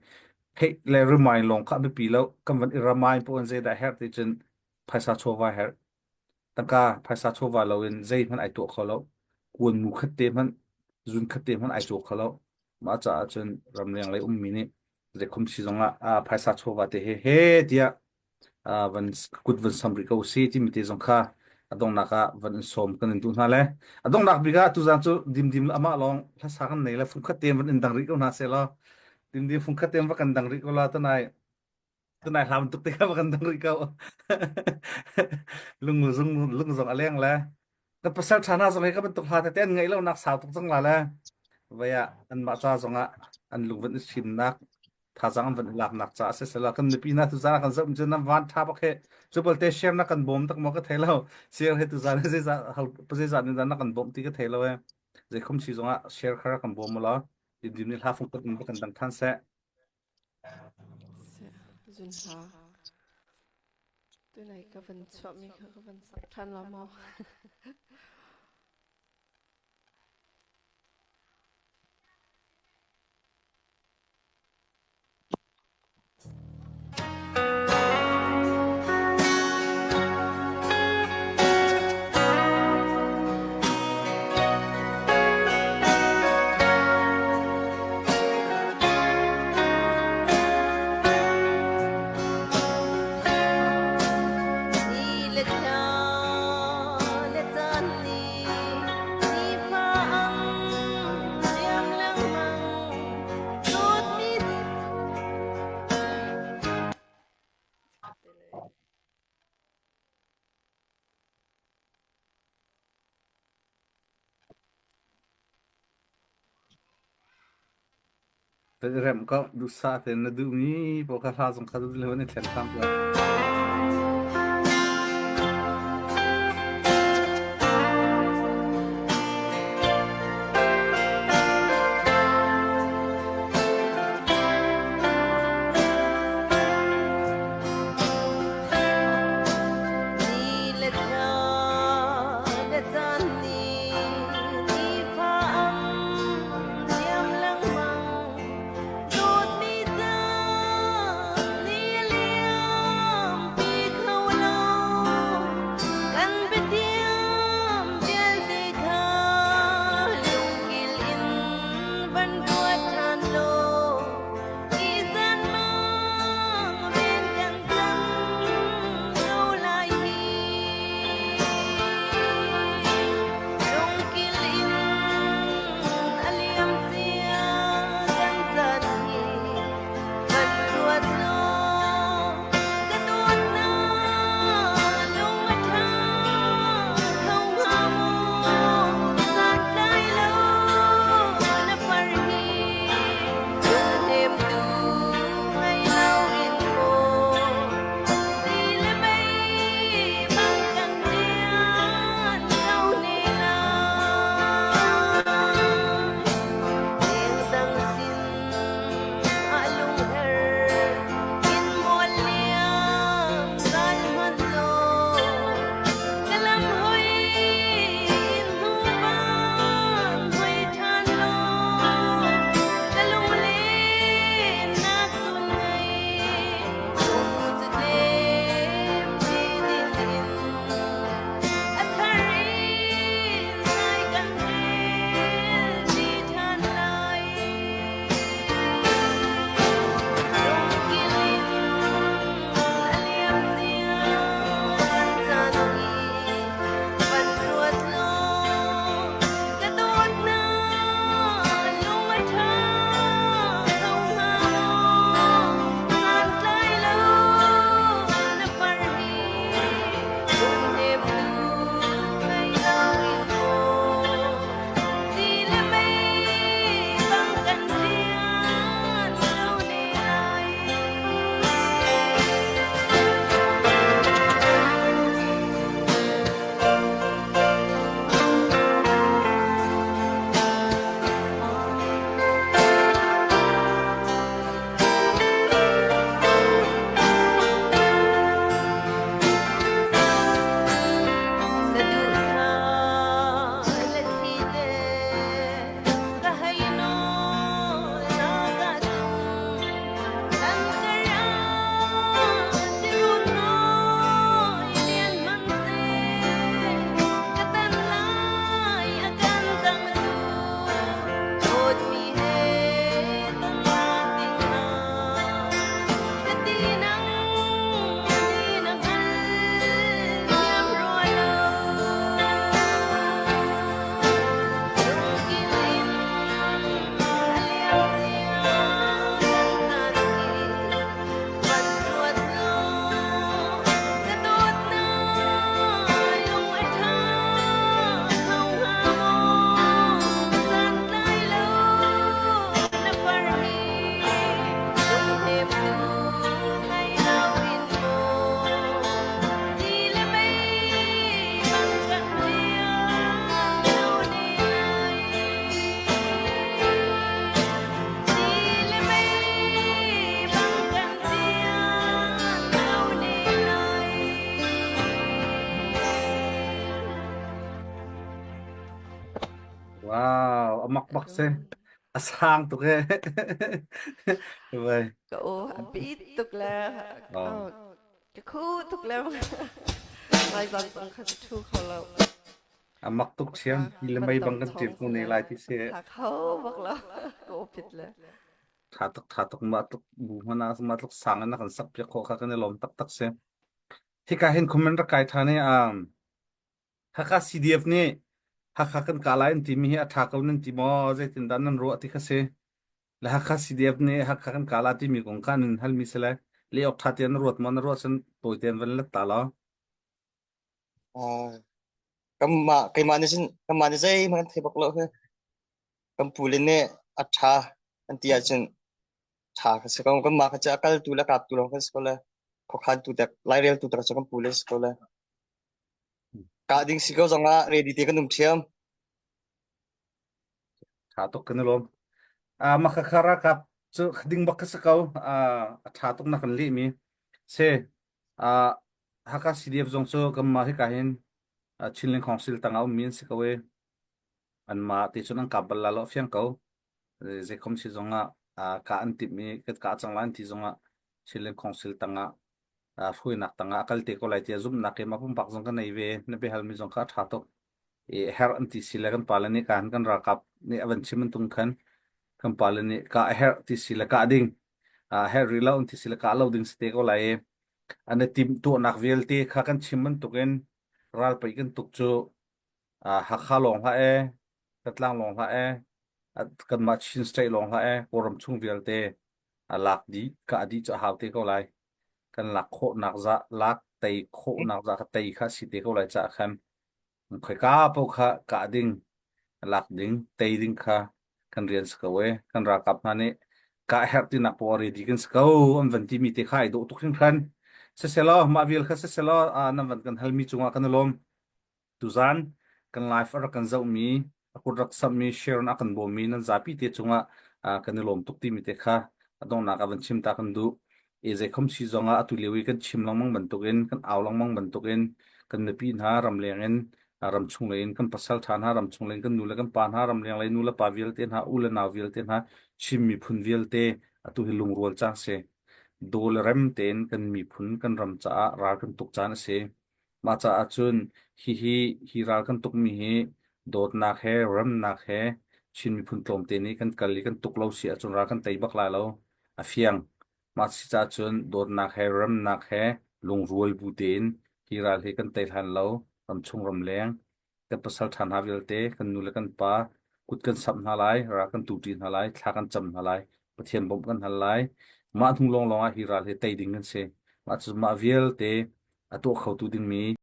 he le remind long kha mi pi lo kan van remind po an ze da her te chen phaisa chowa her taka phaisa chowa lo in zai man ai to kholo kun mu khatte man zun khatte man ai to kholo ma cha chen ram leng lai mi ni ze khum si zonga phaisa chowa te he dia van kut van samri ko si ti mi te zong kha adong naka van som kan tu na le adong nak biga tu zan chu dim ama long la sa kan nei la fung khatte van in dang ri ko na se lo dim fung khatte va kan dang ri ko la ta nai lam tuk te ka kan dang ri ko lung zong aleng la ta pasal thana zong he ka ban tuk ha ta ten ngai lo nak sa tuk jong la la vaya an ma cha zonga an lung van sim nak tha jang van lak nak cha se sela kan pi na tu za kan zam chen nam van tha ba khe chupal te shem na kan bom tak mo ka thelo share he tu za ne za hal pase za ne na kan bom ti ka thelo e je khum si zonga share khara kan bom la dim ni ha fung kan dang than se Dun ha tu này ka van chwa mi ka van sak than la mo rem ko du sa te na du mi po ka ha jong kha du le ne thlen kam la ว้าวอามักบักเซอาสร้างตุกเอ เว้ย ก็โอ้ปีตุกแล้ว อ๋อ ก็คู่ตุกแล้วนายจันสังคัทูเขาแล้ว อามักตุกเชียงยิลไม่บังกันจิบกูในลายที่เสีย หักเขาบอกแล้วก็ผิดแล้ว Tatak ma tuk bu na ma tuk sang na kan sak pya kho kha kan lom tak tak se hi ka hin comment ra kai thane ha ka CDF ni ha kha kan kala in ti mi hi atha kal nin ti mo je tin dan nan ro ti kha se la ha ka CDF ni ha kha kan kala ti mi kong kan hal mi sela le ok tha tian rot mon ro san toi ten vel la ta la kama zai man thai bak lo he kam pulin ne atha antia chen tha ka se kam ma kha cha kal tu la kap tu lo ka skola kho khan tu tak lai rel tu tak kam pulis skola ka ding si ko zonga ready te kanum thiam tha tok kan lom ma kha khara kap chu ding bak ka sa kau tha tok na kan li mi se ha ka CDF jong chu kam ma hi ka hin chinlen council tangau min se kawe an ma ti chunang kabal la lo fiang kau je khom si zonga ka an tip mi ka changlan ti zonga chinlen council tanga hui nak tanga akal te ko lai ti zum na ke ma pum pak zong ka nei ve na be hal mi zong ka tha tok her an ti sila kan palani kan ra kap ni avan chiman tung khan kan palani ka her ti sila ka ding her rila un ti sila ka lo ding ste ko lai an tim tu nak vel te kha kan chiman tuken ral pai kan tuk chu ha kha long ha katlang long ha kan ma chin stay long ha koram chung vel te lak di ka di cha haw te ko lai kan lak kho nak za lak tei kho nak za ka tei kha si te ko lai cha khan khoi ka po kha ka ding lak ding tei ding kha kan rian skawe kan ra kap na ne ka her ti na po ri di kan skau am van ti mi te khai do tu khin khan se selo ma vil kha se selo na van kan halmi chunga kan lom tuzan kan life ar kan zau mi akut rak sam mi share na kan bo mi nan zapi te chunga kan lom tuk ti mi te kha adong na ka van chim ta kan du e je khom si zonga atu lewi kan chim lang mang ban tukin kan aw lang mang ban tukin kan na pi na ram lengen ram chung lein kan pasal than ha ram chung lein kan nula kan pan ha ram leng lein nula pa vil ten ha ula na vil ten ha chim mi phun vil te atu hi lung rol chang se dol rem ten kan mi phun kan ram cha ra kan tuk chan se ma cha achun hi ra kan tuk mi hi dot nak he ram nak he chin mi phun tlom te ni kan kali kan tuk lo si achun ra kan tei bak la lo a fiang ma si cha chun dot nak he ram nak he lung rual bu ten hi ra he kan tei han lo ram chung ram leng kan pasal than ha vil te kan nula kan pa kut kan sam na lai ra kan tu tin na lai thla kan cham na lai pathian bom kan hal lai ma thung long longa hi ra he tei ding kan se ma chu ma vil te atu khau tu ding mi